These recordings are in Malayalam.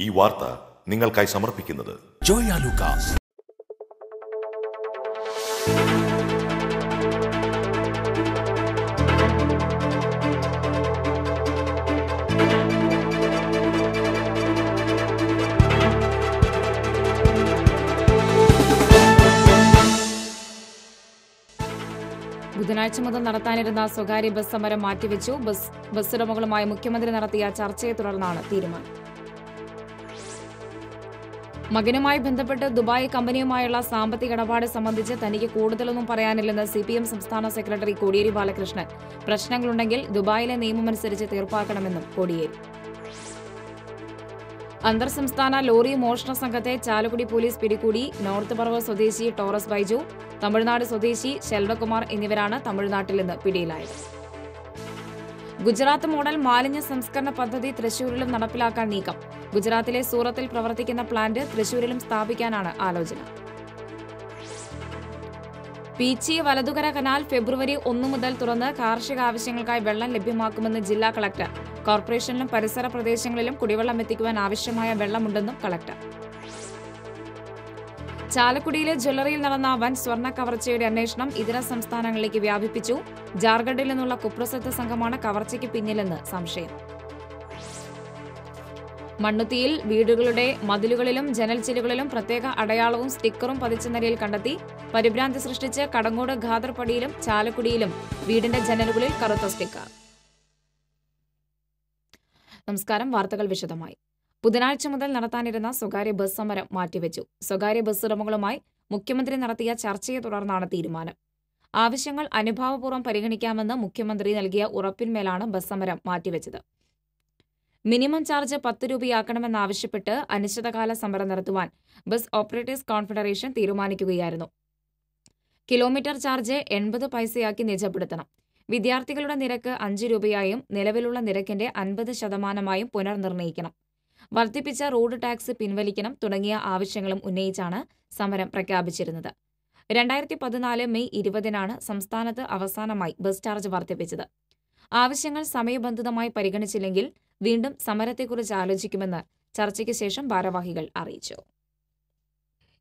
ഈ വാർത്ത നിങ്ങൾക്കായി സമർപ്പിക്കുന്നത് ജോയ ലൂക്കാസ്. ബുധനാഴ്ച മുതൽ നടത്താനിരുന്ന സ്വകാര്യ ബസ് സമരം മാറ്റിവെച്ചു. ബസ് ഉടമകളുമായി മുഖ്യമന്ത്രി നടത്തിയ ചർച്ചയെ തുടർന്നാണ് തീരുമാനം. മകനുമായി ബന്ധപ്പെട്ട് ദുബായ് കമ്പനിയുമായുള്ള സാമ്പത്തിക ഇടപാട് സംബന്ധിച്ച് തനിക്ക് കൂടുതലൊന്നും പറയാനില്ലെന്ന് CPM സംസ്ഥാന സെക്രട്ടറി കോടിയേരി ബാലകൃഷ്ണൻ. പ്രശ്നങ്ങളുണ്ടെങ്കിൽ ദുബായിലെ നിയമമനുസരിച്ച് തീർപ്പാക്കണമെന്നും കോടിയേരി. അന്തർ സംസ്ഥാന ലോറി മോഷണ സംഘത്തെ ചാലക്കുടി പോലീസ് പിടികൂടി. നോർത്ത് പറവൂർ സ്വദേശി ടോറസ് ബൈജു, തമിഴ്നാട് സ്വദേശി ശെൽവകുമാർ എന്നിവരാണ് തമിഴ്നാട്ടിൽ നിന്ന് പിടിയിലായത്. ഗുജറാത്ത് മോഡൽ മാലിന്യ സംസ്കരണ പദ്ധതി തൃശൂരിലും നടപ്പിലാക്കാൻ നീക്കം. ഗുജറാത്തിലെ സൂറത്തിൽ പ്രവർത്തിക്കുന്ന പ്ലാന്റ് തൃശൂരിലും സ്ഥാപിക്കാനാണ് ആലോചന. പീച്ചി വലതുകര കനാൽ ഫെബ്രുവരി 1 മുതൽ തുറന്ന് കാർഷിക ആവശ്യങ്ങൾക്കായി വെള്ളം ലഭ്യമാക്കുമെന്ന് ജില്ലാ കളക്ടർ. കോർപ്പറേഷനിലും പരിസര പ്രദേശങ്ങളിലും കുടിവെള്ളം എത്തിക്കുവാൻ ആവശ്യമായ വെള്ളമുണ്ടെന്നും കളക്ടർ. ചാലക്കുടിയിലെ ജ്വല്ലറിയിൽ നടന്ന വൻ സ്വർണ്ണ കവർച്ചയുടെ അന്വേഷണം ഇതര സംസ്ഥാനങ്ങളിലേക്ക് വ്യാപിപ്പിച്ചു. ജാർഖണ്ഡിൽ നിന്നുള്ള കുപ്രസിദ്ധ സംഘമാണ് കവർച്ചയ്ക്ക് പിന്നിലെന്ന് സംശയം. മണ്ണുത്തിയിൽ വീടുകളുടെ മതിലുകളിലും ജനൽച്ചിലുകളിലും പ്രത്യേക അടയാളവും സ്റ്റിക്കറും പതിച്ച നിലയിൽ കണ്ടെത്തി. പരിഭ്രാന്തി സൃഷ്ടിച്ച് കടങ്ങോട് ഖാദർപടിയിലും ചാലക്കുടിയിലും വീടിന്റെ ജനലുകളിൽ കറുത്ത സ്റ്റിക്കർ. നമസ്കാരം. വാർത്തകൾ വിശദമായി. ബുധനാഴ്ച മുതൽ നടത്താനിരുന്ന സ്വകാര്യ ബസ് സമരം മാറ്റിവെച്ചു. സ്വകാര്യ ബസ് ഉടമകളുമായി മുഖ്യമന്ത്രി നടത്തിയ ചർച്ചയെ തുടർന്നാണ് തീരുമാനം. ആവശ്യങ്ങൾ അനുഭാവപൂർവ്വം പരിഗണിക്കാമെന്ന് മുഖ്യമന്ത്രി നൽകിയ ഉറപ്പിന്മേലാണ് ബസ് സമരം മാറ്റിവെച്ചത്. മിനിമം ചാർജ് 10 രൂപയാക്കണമെന്നാവശ്യപ്പെട്ട് അനിശ്ചിതകാല സമരം നടത്തുവാൻ ബസ് ഓപ്പറേറ്റേഴ്സ് കോൺഫെഡറേഷൻ തീരുമാനിക്കുകയായിരുന്നു. Kilometre charge 80 പൈസയാക്കി നിജപ്പെടുത്തണം. വിദ്യാർത്ഥികളുടെ നിരക്ക് 5 രൂപയായും നിലവിലുള്ള നിരക്കിന്റെ 50% പുനർനിർണ്ണയിക്കണം. വർദ്ധിപ്പിച്ച റോഡ് ടാക്സ് പിൻവലിക്കണം തുടങ്ങിയ ആവശ്യങ്ങളും ഉന്നയിച്ചാണ് സമരം പ്രഖ്യാപിച്ചിരുന്നത്. 2014 മെയ് 20-നാണ് സംസ്ഥാനത്ത് അവസാനമായി ബസ് ചാർജ് വർദ്ധിപ്പിച്ചത്. ആവശ്യങ്ങൾ സമയബന്ധിതമായി പരിഗണിച്ചില്ലെങ്കിൽ വീണ്ടും സമരത്തെക്കുറിച്ച് ആലോചിക്കുമെന്ന് ചർച്ചയ്ക്ക് ശേഷം ഭാരവാഹികൾ അറിയിച്ചു.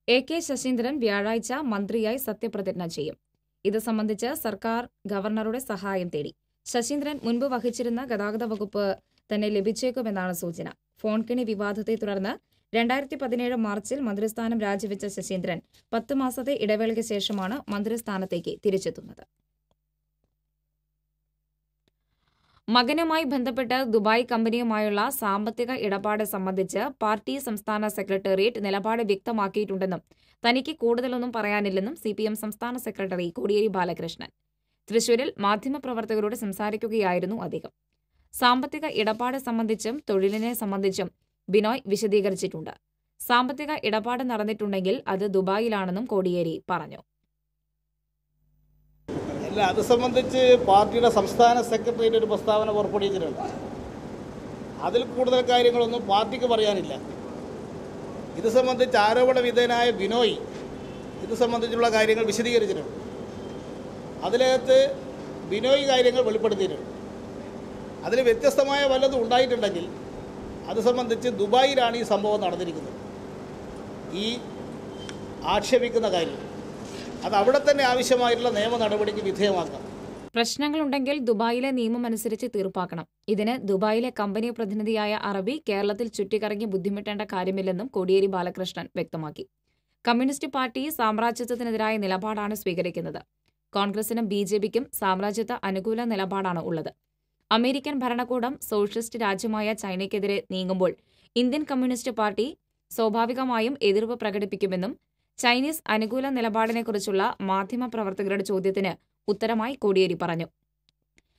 AK ശശീന്ദ്രൻ വ്യാഴാഴ്ച മന്ത്രിയായി സത്യപ്രതിജ്ഞ ചെയ്യും. ഇത് സംബന്ധിച്ച് സർക്കാർ ഗവർണറുടെ സഹായം തേടി. ശശീന്ദ്രൻ മുൻപ് വഹിച്ചിരുന്ന ഗതാഗത വകുപ്പ് തന്നെ ലഭിച്ചേക്കുമെന്നാണ് സൂചന. ഫോൺ കിണി വിവാദത്തെ തുടർന്ന് 2017 മാർച്ചിൽ മന്ത്രിസ്ഥാനം രാജിവെച്ച ശശീന്ദ്രൻ 10 മാസത്തെ ഇടവേളയ്ക്ക് ശേഷമാണ് മന്ത്രിസ്ഥാനത്തേക്ക് തിരിച്ചെത്തുന്നത്. മകനുമായി ബന്ധപ്പെട്ട് ദുബായ് കമ്പനിയുമായുള്ള സാമ്പത്തിക ഇടപാട് സംബന്ധിച്ച് പാർട്ടി സംസ്ഥാന സെക്രട്ടേറിയറ്റ് നിലപാട് വ്യക്തമാക്കിയിട്ടുണ്ടെന്നും തനിക്ക് കൂടുതലൊന്നും പറയാനില്ലെന്നും CPM സംസ്ഥാന സെക്രട്ടറി കോടിയേരി ബാലകൃഷ്ണൻ. തൃശൂരിൽ മാധ്യമപ്രവർത്തകരോട് സംസാരിക്കുകയായിരുന്നു അദ്ദേഹം. സാമ്പത്തിക ഇടപാട് സംബന്ധിച്ചും തൊഴിലിനെ സംബന്ധിച്ചും ബിനോയ് വിശദീകരിച്ചിട്ടുണ്ട്. സാമ്പത്തിക ഇടപാട് നടന്നിട്ടുണ്ടെങ്കിൽ അത് ദുബായിലാണെന്നും കോടിയേരി പറഞ്ഞു. അല്ല, അത് സംബന്ധിച്ച് പാർട്ടിയുടെ സംസ്ഥാന സെക്രട്ടറിയുടെ ഒരു പ്രസ്താവന പുറപ്പെടുവിച്ചിട്ടുണ്ട്. അതിൽ കൂടുതൽ കാര്യങ്ങളൊന്നും പാർട്ടിക്ക് പറയാനില്ല. ഇത് സംബന്ധിച്ച് ആരോപണ വിധേയനായ ബിനോയ് ഇത് സംബന്ധിച്ചുള്ള കാര്യങ്ങൾ വിശദീകരിച്ചിട്ടുണ്ട്. അതിനകത്ത് ബിനോയ് കാര്യങ്ങൾ വെളിപ്പെടുത്തിയിട്ടുണ്ട്. അതിൽ വ്യത്യസ്തമായ വല്ലതും ഉണ്ടായിട്ടുണ്ടെങ്കിൽ അത് സംബന്ധിച്ച് ദുബായിലാണ് ഈ സംഭവം നടന്നിരിക്കുന്നത്. ഈ ആക്ഷേപിക്കുന്ന കാര്യം അത് അവിടെ തന്നെ ആവശ്യമായിട്ടുള്ള നിയമ നടപടിക്ക് വിധേയമാക്കാം. പ്രശ്നങ്ങളുണ്ടെങ്കിൽ ദുബായിലെ നിയമം അനുസരിച്ച് തീർപ്പാക്കണം. ഇതിന് ദുബായിലെ കമ്പനി പ്രതിനിധിയായ അറബി കേരളത്തിൽ ചുറ്റിക്കറങ്ങി ബുദ്ധിമുട്ടേണ്ട കാര്യമില്ലെന്നും കോടിയേരി ബാലകൃഷ്ണൻ വ്യക്തമാക്കി. കമ്മ്യൂണിസ്റ്റ് പാർട്ടി സാമ്രാജ്യത്വത്തിനെതിരായ നിലപാടാണ് സ്വീകരിക്കുന്നത്. കോൺഗ്രസിനും BJPക്കും സാമ്രാജ്യത്വ അനുകൂല നിലപാടാണ് ഉള്ളത്. അമേരിക്കൻ ഭരണകൂടം സോഷ്യലിസ്റ്റ് രാജ്യമായ ചൈനയ്ക്കെതിരെ നീങ്ങുമ്പോൾ ഇന്ത്യൻ കമ്മ്യൂണിസ്റ്റ് പാർട്ടി സ്വാഭാവികമായും എതിർപ്പ് പ്രകടിപ്പിക്കുമെന്നും ചൈനീസ് അനുകൂല നിലപാടിനെക്കുറിച്ചുള്ള മാധ്യമപ്രവർത്തകരുടെ ചോദ്യത്തിന് ഉത്തരമായി കോടിയേരി പറഞ്ഞു.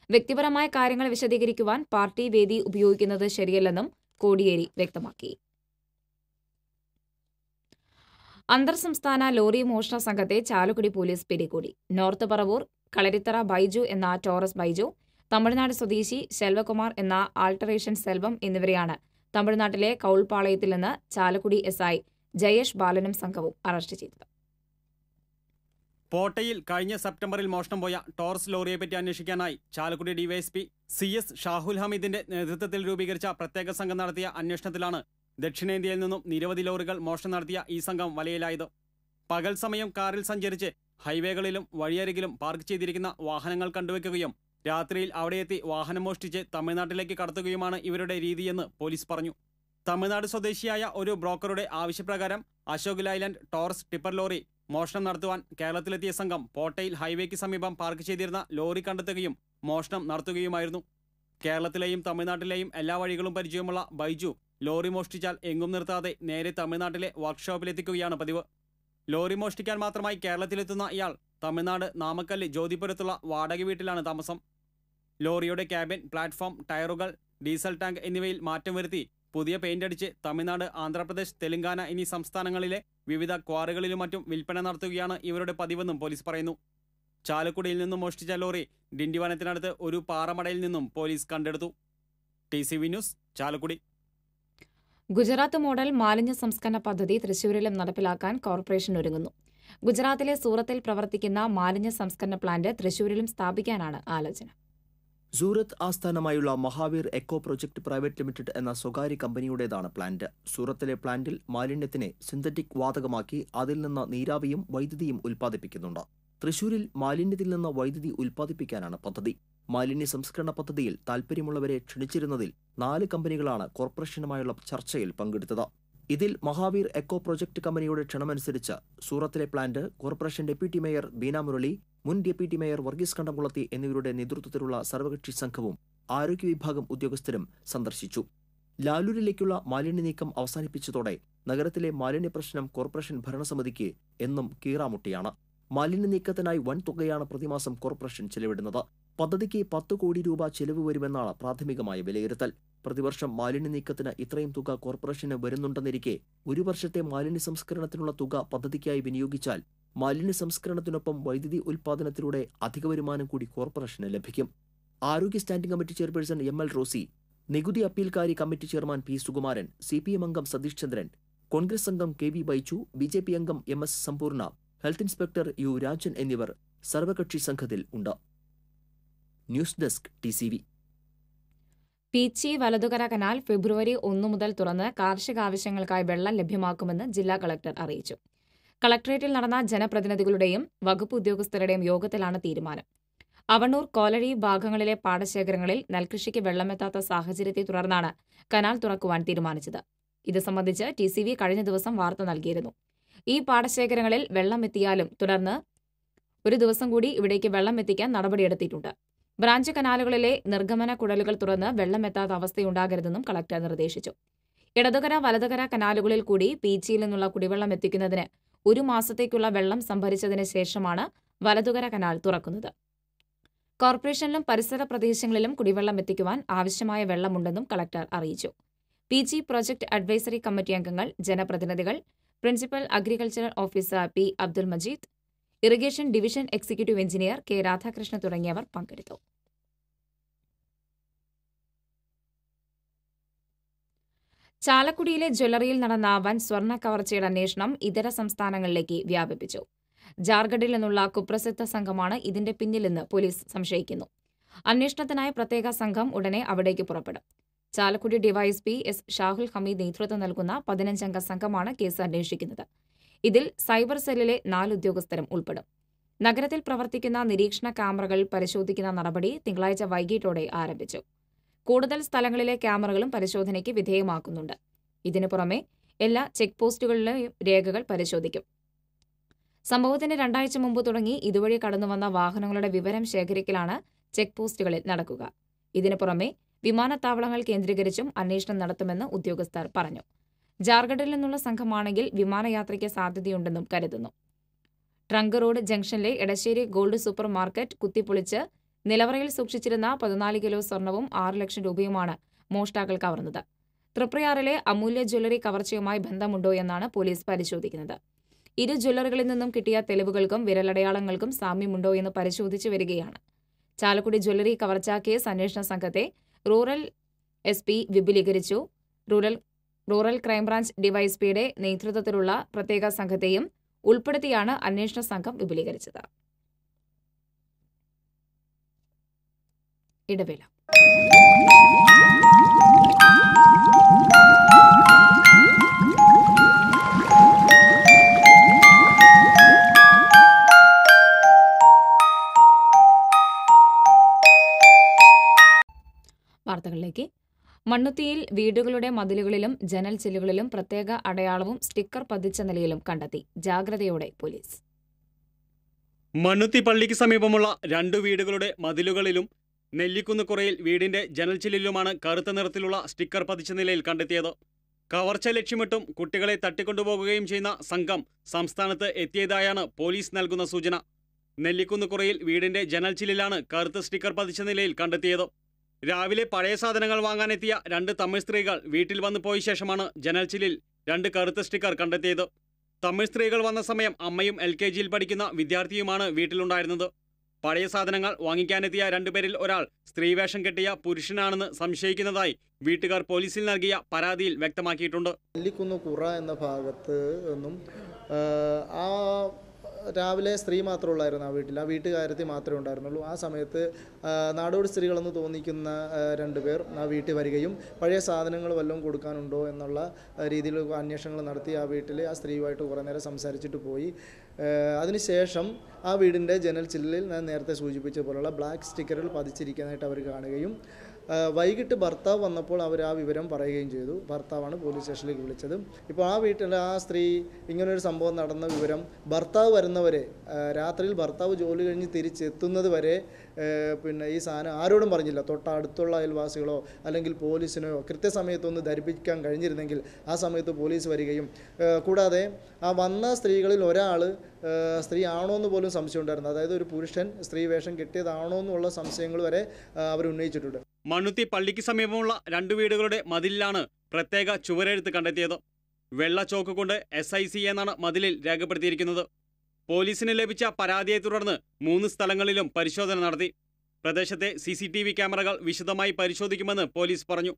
വ്യക്തിപരമായ കാര്യങ്ങൾ വിശദീകരിക്കുവാൻ പാർട്ടി വേദി ഉപയോഗിക്കുന്നത് ശരിയല്ലെന്നും കോടിയേരി വ്യക്തമാക്കി. അന്തർ സംസ്ഥാന ലോറി മോഷണ സംഘത്തെ ചാലക്കുടി പോലീസ് പിടികൂടി. നോർത്ത് പറവൂർ കളരിത്തറ ബൈജു എന്ന ടോറസ് ബൈജു, തമിഴ്നാട് സ്വദേശി ശെൽവകുമാർ എന്ന ആൾട്ടറേഷൻ സെൽവം എന്നിവരെയാണ് തമിഴ്നാട്ടിലെ കൌൾപാളയത്തിൽ നിന്ന് ചാലക്കുടി SI ജയേഷ് ബാലനും സംഘവും അറസ്റ്റ് ചെയ്തത്. പോട്ടയിൽ കഴിഞ്ഞ സെപ്റ്റംബറിൽ മോഷണം പോയ ടോറസ് ലോറിയെപ്പറ്റി അന്വേഷിക്കാനായി ചാലക്കുടി DYSP CS ഷാഹുൽ ഹമീദിന്റെ നേതൃത്വത്തിൽ രൂപീകരിച്ച പ്രത്യേക സംഘം നടത്തിയ അന്വേഷണത്തിലാണ് ദക്ഷിണേന്ത്യയിൽ നിന്നും നിരവധി ലോറികൾ മോഷണം നടത്തിയ ഈ സംഘം വലയിലായത്. പകൽ സമയം കാറിൽ സഞ്ചരിച്ച് ഹൈവേകളിലും വഴിയരികിലും പാർക്ക് ചെയ്തിരിക്കുന്ന വാഹനങ്ങൾ കണ്ടുവെക്കുകയും രാത്രിയിൽ അവിടെയെത്തി വാഹനം മോഷ്ടിച്ച് തമിഴ്നാട്ടിലേക്ക് കടത്തുകയുമാണ് ഇവരുടെ രീതിയെന്ന് പോലീസ് പറഞ്ഞു. തമിഴ്നാട് സ്വദേശിയായ ഒരു ബ്രോക്കറുടെ ആവശ്യപ്രകാരം Ashok Leyland Taurus tipper lorry മോഷണം നടത്തുവാൻ കേരളത്തിലെത്തിയ സംഘം പോട്ടയിൽ ഹൈവേക്ക് സമീപം പാർക്ക് ചെയ്തിരുന്ന ലോറി കണ്ടെത്തുകയും മോഷണം നടത്തുകയുമായിരുന്നു. കേരളത്തിലെയും തമിഴ്നാട്ടിലെയും എല്ലാ വഴികളും പരിചയമുള്ള ബൈജു ലോറി മോഷ്ടിച്ചാൽ എങ്ങും നിർത്താതെ നേരെ തമിഴ്നാട്ടിലെ വർക്ക്ഷോപ്പിലെത്തിക്കുകയാണ് പതിവ്. ലോറി മോഷ്ടിക്കാൻ മാത്രമായി കേരളത്തിലെത്തുന്ന ഇയാൾ തമിഴ്നാട് നാമക്കല്ല് ജ്യോതിപുരത്തുള്ള വാടക വീട്ടിലാണ് താമസം. ലോറിയുടെ ക്യാബിൻ, പ്ലാറ്റ്ഫോം, ടയറുകൾ, ഡീസൽ ടാങ്ക് എന്നിവയിൽ മാറ്റം വരുത്തി പുതിയ പെയിന്റ് അടിച്ച് തമിഴ്നാട്, ആന്ധ്രാപ്രദേശ്, തെലങ്കാന എന്നീ സംസ്ഥാനങ്ങളിലെ വിവിധ ക്വാറികളിലും മറ്റും വിൽപ്പന നടത്തുകയാണ് ഇവരുടെ പതിവെന്നും പോലീസ് പറയുന്നു. ചാലക്കുടിയിൽ നിന്നും മോഷ്ടിച്ച ലോറി ഡിണ്ടിവനത്തിനടുത്ത് ഒരു പാറമടയിൽ നിന്നും പോലീസ് കണ്ടെടുത്തു. TCV news, Chalakudy. Gujarat model മാലിന്യ സംസ്കരണ പദ്ധതി തൃശൂരിലും നടപ്പിലാക്കാൻ കോർപ്പറേഷൻ ഒരുങ്ങുന്നു. ഗുജറാത്തിലെ സൂറത്തിൽ പ്രവർത്തിക്കുന്ന മാലിന്യ സംസ്കരണ പ്ലാന്റ് തൃശൂരിലും സ്ഥാപിക്കാനാണ് ആലോചന. സൂറത്ത് ആസ്ഥാനമായുള്ള Mahavir eco project private limited എന്ന സ്വകാര്യ കമ്പനിയുടേതാണ് പ്ലാന്റ്. സൂറത്തിലെ പ്ലാന്റിൽ മാലിന്യത്തിനെ സിന്തറ്റിക് വാതകമാക്കി അതിൽ നിന്ന് നീരാവിയും വൈദ്യുതിയും ഉൽപ്പാദിപ്പിക്കുന്നുണ്ട്. തൃശൂരിൽ മാലിന്യത്തിൽ നിന്ന് വൈദ്യുതി ഉൽപ്പാദിപ്പിക്കാനാണ് പദ്ധതി. മാലിന്യ സംസ്കരണ പദ്ധതിയിൽ താൽപ്പര്യമുള്ളവരെ ക്ഷണിച്ചിരുന്നതിൽ 4 കമ്പനികളാണ് കോർപ്പറേഷനുമായുള്ള ചർച്ചയിൽ പങ്കെടുത്തത്. ഇതിൽ മഹാവീർ എക്കോ പ്രൊജക്ട് കമ്പനിയുടെ ക്ഷണമനുസരിച്ച് സൂറത്തിലെ plant corporation deputy mayor Beena Murali, മുൻ ഡെപ്യൂട്ടി മേയർ വർഗീസ് കണ്ടംകുളത്തി എന്നിവരുടെ നേതൃത്വത്തിലുള്ള സർവകക്ഷി സംഘവും ആരോഗ്യ വിഭാഗം ഉദ്യോഗസ്ഥരും സന്ദർശിച്ചു. ലാലൂരിലേക്കുള്ള മാലിന്യ നീക്കം അവസാനിപ്പിച്ചതോടെ നഗരത്തിലെ മാലിന്യ പ്രശ്നം കോർപ്പറേഷൻ ഭരണസമിതിക്ക് എന്നും കീറാമുട്ടിയാണ്. മാലിന്യ നീക്കത്തിനായി വൻ തുകയാണ് പ്രതിമാസം കോർപ്പറേഷൻ ചെലവിടുന്നത്. പദ്ധതിക്ക് 10 കോടി രൂപ ചെലവ് വരുമെന്നാണ് പ്രാഥമികമായ വിലയിരുത്തൽ. പ്രതിവർഷം മാലിന്യ നീക്കത്തിന് ഇത്രയും തുക കോർപ്പറേഷന് വരുന്നുണ്ടെന്നിരിക്കെ 1 വർഷത്തെ മാലിന്യ സംസ്കരണത്തിനുള്ള തുക പദ്ധതിക്കായി വിനിയോഗിച്ചാൽ മാലിന്യ സംസ്കരണത്തിനൊപ്പം വൈദ്യുതി ഉൽപ്പാദനത്തിലൂടെ അധിക വരുമാനം കൂടി കോർപ്പറേഷന് ലഭിക്കും. ആരോഗ്യ standing committee chairperson ML Rosy, നികുതി അപ്പീൽക്കാരി committee chairman P Sukumaran, CPM അംഗം സതീഷ് ചന്ദ്രൻ, കോൺഗ്രസ് അംഗം KV ബൈജു, BJP അംഗം MS Sampoorna, health inspector U Rajan എന്നിവർ സർവകക്ഷി സംഘത്തിൽ ഉണ്ട്. News desk TCV. പീച്ചി വലതുകര കനാൽ ഫെബ്രുവരി 1 മുതൽ തുറന്ന് കാർഷിക ആവശ്യങ്ങൾക്കായി വെള്ളം ലഭ്യമാക്കുമെന്ന് ജില്ലാ കളക്ടർ അറിയിച്ചു. കളക്ടറേറ്റിൽ നടന്ന ജനപ്രതിനിധികളുടെയും വകുപ്പ് ഉദ്യോഗസ്ഥരുടെയും യോഗത്തിലാണ് തീരുമാനം. അവണൂർ, കോലഴി ഭാഗങ്ങളിലെ പാടശേഖരങ്ങളിൽ നെൽകൃഷിക്ക് വെള്ളമെത്താത്ത സാഹചര്യത്തെ തുടർന്നാണ് കനാൽ തുറക്കുവാൻ തീരുമാനിച്ചത്. ഇത് സംബന്ധിച്ച് TCV കഴിഞ്ഞ ദിവസം വാർത്ത നൽകിയിരുന്നു. ഈ പാടശേഖരങ്ങളിൽ വെള്ളം എത്തിയാലും തുടർന്ന് ഒരു ദിവസം കൂടി ഇവിടേക്ക് വെള്ളം എത്തിക്കാൻ നടപടിയെടുത്തിട്ടുണ്ട്. ബ്രാഞ്ച് കനാലുകളിലെ നിർഗമന കുഴലുകൾ തുറന്ന് വെള്ളമെത്താത്ത അവസ്ഥയുണ്ടാകരുതെന്നും കളക്ടർ നിർദ്ദേശിച്ചു. ഇടതുകര, വലതുകര കനാലുകളിൽ കൂടി പീച്ചിയിൽ നിന്നുള്ള കുടിവെള്ളം എത്തിക്കുന്നതിന് 1 മാസത്തേക്കുള്ള വെള്ളം സംഭരിച്ചതിന് ശേഷമാണ് വലതുകര കനാൽ തുറക്കുന്നത്. കോർപ്പറേഷനിലും പരിസര പ്രദേശങ്ങളിലും കുടിവെള്ളം എത്തിക്കുവാൻ ആവശ്യമായ വെള്ളമുണ്ടെന്നും കളക്ടർ അറിയിച്ചു. പീച്ചി പ്രൊജക്ട് അഡ്വൈസറി കമ്മിറ്റി അംഗങ്ങൾ, ജനപ്രതിനിധികൾ, principal agricultural officer P Abdul Majeed, irrigation division executive engineer K Radhakrishnan തുടങ്ങിയവർ പങ്കെടുത്തു. ചാലക്കുടിയിലെ ജ്വല്ലറിയിൽ നടന്ന വൻ സ്വർണ്ണ കവർച്ചയുടെ അന്വേഷണം ഇതര സംസ്ഥാനങ്ങളിലേക്ക് വ്യാപിപ്പിച്ചു. ജാർഖണ്ഡിൽ നിന്നുള്ള കുപ്രസിദ്ധ സംഘമാണ് ഇതിന്റെ പിന്നിലെന്ന് പോലീസ് സംശയിക്കുന്നു. അന്വേഷണത്തിനായി പ്രത്യേക സംഘം ഉടനെ അവിടേക്ക് പുറപ്പെടും. ചാലക്കുടി ഡിവൈഎസ്പി S ഷാഹുൽ ഹമീദ് നേതൃത്വം നൽകുന്ന 15-അംഗ സംഘമാണ് കേസ് അന്വേഷിക്കുന്നത്. ഇതിൽ സൈബർ സെല്ലിലെ 4 ഉദ്യോഗസ്ഥരും ഉൾപ്പെടും. നഗരത്തിൽ പ്രവർത്തിക്കുന്ന നിരീക്ഷണ ക്യാമറകൾ പരിശോധിക്കുന്ന നടപടി തിങ്കളാഴ്ച വൈകിട്ടോടെ ആരംഭിച്ചു. കൂടുതൽ സ്ഥലങ്ങളിലെ ക്യാമറകളും പരിശോധനയ്ക്ക് വിധേയമാക്കുന്നുണ്ട്. ഇതിനു പുറമെ എല്ലാ ചെക്ക് പോസ്റ്റുകളിലെയും രേഖകൾ പരിശോധിക്കും. സംഭവത്തിന് 2 ആഴ്ച മുമ്പ് തുടങ്ങി ഇതുവഴി കടന്നുവന്ന വാഹനങ്ങളുടെ വിവരം ശേഖരിക്കലാണ് ചെക്ക് പോസ്റ്റുകളിൽ നടക്കുക. ഇതിനു പുറമെ വിമാനത്താവളങ്ങൾ കേന്ദ്രീകരിച്ചും അന്വേഷണം നടത്തുമെന്ന് ഉദ്യോഗസ്ഥർ പറഞ്ഞു. ജാർഖണ്ഡിൽ നിന്നുള്ള സംഘമാണെങ്കിൽ വിമാനയാത്രയ്ക്ക് സാധ്യതയുണ്ടെന്നും കരുതുന്നു. ട്രങ്ക് റോഡ് ജംഗ്ഷനിലെ എടശ്ശേരി ഗോൾഡ് സൂപ്പർ മാർക്കറ്റ് കുത്തിപ്പൊളിച്ച് നിലവറയിൽ സൂക്ഷിച്ചിരുന്ന 14 കിലോ സ്വർണവും 6 ലക്ഷം രൂപയുമാണ് മോഷ്ടാക്കൾ കവർന്നത്. തൃപ്രയാറിലെ അമൂല്യ ജ്വല്ലറി കവർച്ചയുമായി ബന്ധമുണ്ടോ എന്നാണ് പോലീസ് പരിശോധിക്കുന്നത്. 2 ജ്വല്ലറികളിൽ നിന്നും കിട്ടിയ തെളിവുകൾക്കും വിരലടയാളങ്ങൾക്കും സാമ്യമുണ്ടോ എന്ന് പരിശോധിച്ചു വരികയാണ്. ചാലക്കുടി ജ്വല്ലറി കവർച്ചാ കേസ് അന്വേഷണ സംഘത്തെ റൂറൽ SP വിപുലീകരിച്ചു. റൂറൽ ക്രൈംബ്രാഞ്ച് ഡിവൈഎസ്പിയുടെ നേതൃത്വത്തിലുള്ള പ്രത്യേക സംഘത്തെയും ഉൾപ്പെടുത്തിയാണ് അന്വേഷണ സംഘം വിപുലീകരിച്ചത്. ഇടവേള. മണ്ണുത്തിയിൽ വീടുകളുടെ മതിലുകളിലും ജനൽ ചില്ലുകളിലും പ്രത്യേക അടയാളവും സ്റ്റിക്കർ പതിച്ച നിലയിലും കണ്ടെത്തി. ജാഗ്രതയോടെ പോലീസ്. മണ്ണുത്തി പള്ളിക്ക് സമീപമുള്ള 2 വീടുകളുടെ മതിലുകളിലും നെല്ലിക്കുന്ന് കുറയിൽ വീടിന്റെ ജനൽച്ചില്ലിലുമാണ് കറുത്ത നിറത്തിലുള്ള സ്റ്റിക്കർ പതിച്ച നിലയിൽ കണ്ടെത്തിയത്. കവർച്ച ലക്ഷ്യമിട്ടും കുട്ടികളെ തട്ടിക്കൊണ്ടുപോകുകയും ചെയ്യുന്ന സംഘം സംസ്ഥാനത്ത് എത്തിയതായാണ് പോലീസ് നൽകുന്ന സൂചന. നെല്ലിക്കുന്ന് കുറയിൽ വീടിന്റെ ജനൽച്ചില്ലിലാണ് കറുത്ത സ്റ്റിക്കർ പതിച്ച നിലയിൽ കണ്ടെത്തിയത്. രാവിലെ പഴയ സാധനങ്ങൾ വാങ്ങാനെത്തിയ 2 തമിഴ് സ്ത്രീകൾ വീട്ടിൽ വന്നു പോയ ശേഷമാണ് ജനൽച്ചില്ലിൽ 2 കറുത്ത സ്റ്റിക്കർ കണ്ടെത്തിയത്. തമിഴ് സ്ത്രീകൾ വന്ന സമയം അമ്മയും LKGയിൽ പഠിക്കുന്ന വിദ്യാർത്ഥിയുമാണ് വീട്ടിലുണ്ടായിരുന്നത്. പഴയ സാധനങ്ങൾ വാങ്ങിക്കാനെത്തിയ 2 പേരിൽ ഒരാൾ സ്ത്രീവേഷം കെട്ടിയ പുരുഷനാണെന്ന് സംശയിക്കുന്നതായി വീട്ടുകാർ പോലീസിൽ നൽകിയ പരാതിയിൽ വ്യക്തമാക്കിയിട്ടുണ്ട്. നെല്ലിക്കുന്ന് കുറ എന്ന ഭാഗത്ത് നിന്നും ആ രാവിലെ സ്ത്രീ മാത്രമുള്ളായിരുന്നു ആ വീട്ടിൽ. ആ വീട്ടുകാരത്തി മാത്രമേ ഉണ്ടായിരുന്നുള്ളൂ. ആ സമയത്ത് നാടോടി സ്ത്രീകളെന്ന് തോന്നിക്കുന്ന 2 പേർ ആ വീട്ടിൽ വരികയും പഴയ സാധനങ്ങൾ വല്ലതും കൊടുക്കാനുണ്ടോ എന്നുള്ള രീതിയിൽ അന്വേഷണങ്ങൾ നടത്തി ആ വീട്ടിൽ ആ സ്ത്രീയുമായിട്ട് കുറേ നേരം സംസാരിച്ചിട്ട് പോയി. അതിനുശേഷം ആ വീടിൻ്റെ ജനൽ ചില്ലിൽ ഞാൻ നേരത്തെ സൂചിപ്പിച്ച പോലുള്ള ബ്ലാക്ക് സ്റ്റിക്കറുകൾ പതിച്ചിരിക്കുന്നതായിട്ട് അവർ കാണുകയും വൈകിട്ട് ഭർത്താവ് വന്നപ്പോൾ അവർ ആ വിവരം പറയുകയും ചെയ്തു. ഭർത്താവാണ് പോലീസ് സ്റ്റേഷനിലേക്ക് വിളിച്ചത്. ഇപ്പോൾ ആ വീട്ടിൽ ആ സ്ത്രീ ഇങ്ങനൊരു സംഭവം നടന്ന വിവരം ഭർത്താവ് വരുന്നവരെ, രാത്രിയിൽ ഭർത്താവ് ജോലി കഴിഞ്ഞ് തിരിച്ചെത്തുന്നത് വരെ പിന്നെ ഈ സാധനം ആരോടും പറഞ്ഞില്ല. തൊട്ടടുത്തുള്ള അയൽവാസികളോ അല്ലെങ്കിൽ പോലീസിനോ കൃത്യസമയത്തൊന്ന് ധരിപ്പിക്കാൻ കഴിഞ്ഞിരുന്നെങ്കിൽ ആ സമയത്ത് പോലീസ് വരികയും, കൂടാതെ ആ വന്ന സ്ത്രീകളിൽ ഒരാൾ സ്ത്രീ ആണോ എന്ന് പോലും സംശയം ഉണ്ടായിരുന്നു. അതായത് ഒരു പുരുഷൻ സ്ത്രീ വേഷം കെട്ടിയതാണോ എന്നുള്ള സംശയങ്ങൾ വരെ അവർ ഉന്നയിച്ചിട്ടുണ്ട്. മണ്ണുത്തി പള്ളിക്ക് സമീപമുള്ള 2 വീടുകളുടെ മതിലിലാണ് പ്രത്യേക ചുവരെഴുത്ത് കണ്ടെത്തിയത്. വെള്ള ചോക്ക് കൊണ്ട് SIC എന്നാണ് മതിലിൽ രേഖപ്പെടുത്തിയിരിക്കുന്നത്. പോലീസിന് ലഭിച്ച പരാതിയെ തുടർന്ന് 3 സ്ഥലങ്ങളിലും പരിശോധന നടത്തി. പ്രദേശത്തെ CCTV ക്യാമറകൾ വിശദമായി പരിശോധിക്കുമെന്ന് പോലീസ് പറഞ്ഞു.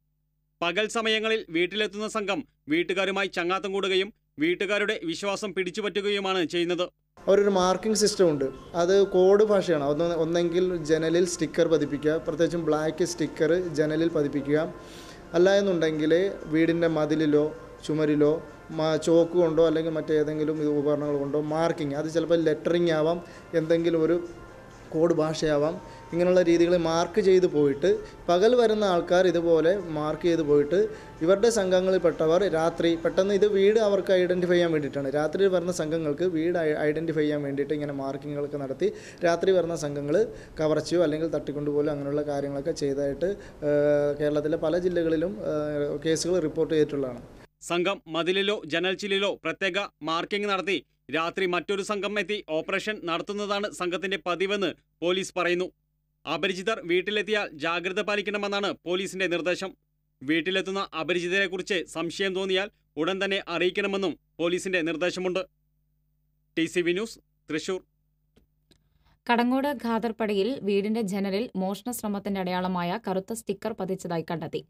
പകൽ സമയങ്ങളിൽ വീട്ടിലെത്തുന്ന സംഘം വീട്ടുകാരുമായി ചങ്ങാത്തം കൂടുകയും വീട്ടുകാരുടെ വിശ്വാസം പിടിച്ചുപറ്റുകയുമാണ് ചെയ്യുന്നത്. അവരൊരു മാർക്കിംഗ് സിസ്റ്റം ഉണ്ട്. അത് കോഡ് ഭാഷയാണ്. ഒന്നെങ്കിൽ ജനലിൽ സ്റ്റിക്കർ പതിപ്പിക്കുക, പ്രത്യേകിച്ചും ബ്ലാക്ക് സ്റ്റിക്കർ ജനലിൽ പതിപ്പിക്കുക. അല്ല എന്നുണ്ടെങ്കിൽ വീടിൻ്റെ മതിലിലോ ചുമരിലോ ചോക്ക് കൊണ്ടോ അല്ലെങ്കിൽ മറ്റേതെങ്കിലും ഉപകരണങ്ങൾ കൊണ്ടോ മാർക്കിങ്, അത് ചിലപ്പോൾ ലെറ്ററിങ് ആവാം, എന്തെങ്കിലും ഒരു കോഡ് ഭാഷയാവാം, ഇങ്ങനെയുള്ള രീതികളിൽ മാർക്ക് ചെയ്ത് പോയിട്ട് പകൽ വരുന്ന ആൾക്കാർ ഇതുപോലെ മാർക്ക് ചെയ്ത് പോയിട്ട് ഇവരുടെ സംഘങ്ങളിൽപ്പെട്ടവർ രാത്രി പെട്ടെന്ന് ഇത് വീട് അവർക്ക് ഐഡൻറ്റിഫൈ ചെയ്യാൻ വേണ്ടിയിട്ടാണ്. രാത്രി വരുന്ന സംഘങ്ങൾക്ക് വീട് ഐഡൻറ്റിഫൈ ചെയ്യാൻ വേണ്ടിയിട്ട് ഇങ്ങനെ മാർക്കിങ്ങുകളൊക്കെ നടത്തി രാത്രി വരുന്ന സംഘങ്ങൾ കവർച്ചയോ അല്ലെങ്കിൽ തട്ടിക്കൊണ്ടുപോലോ അങ്ങനെയുള്ള കാര്യങ്ങളൊക്കെ ചെയ്തതായിട്ട് കേരളത്തിലെ പല ജില്ലകളിലും കേസുകൾ റിപ്പോർട്ട് ചെയ്തിട്ടുള്ളതാണ്. സംഘം മതിലിലോ ജനൽച്ചില്ലിലോ പ്രത്യേക മാർക്കിംഗ് നടത്തി രാത്രി മറ്റൊരു സംഘം എത്തി ഓപ്പറേഷൻ നടത്തുന്നതാണ് സംഘത്തിന്റെ പതിവെന്ന് പോലീസ് പറയുന്നു. അപരിചിതർ വീട്ടിലെത്തിയാൽ ജാഗ്രത പാലിക്കണമെന്നാണ് പോലീസിന്റെ നിർദ്ദേശം. വീട്ടിലെത്തുന്ന അപരിചിതരെക്കുറിച്ച് സംശയം തോന്നിയാൽ ഉടൻ തന്നെ അറിയിക്കണമെന്നും പോലീസിന്റെ നിർദ്ദേശമുണ്ട്. TCV news, Thrissur. കടങ്ങോട് ഖാദർപടിയിൽ വീടിന്റെ ജനലിൽ മോഷണ ശ്രമത്തിന്റെ അടയാളമായ കറുത്ത സ്റ്റിക്കർ പതിച്ചതായി കണ്ടെത്തി.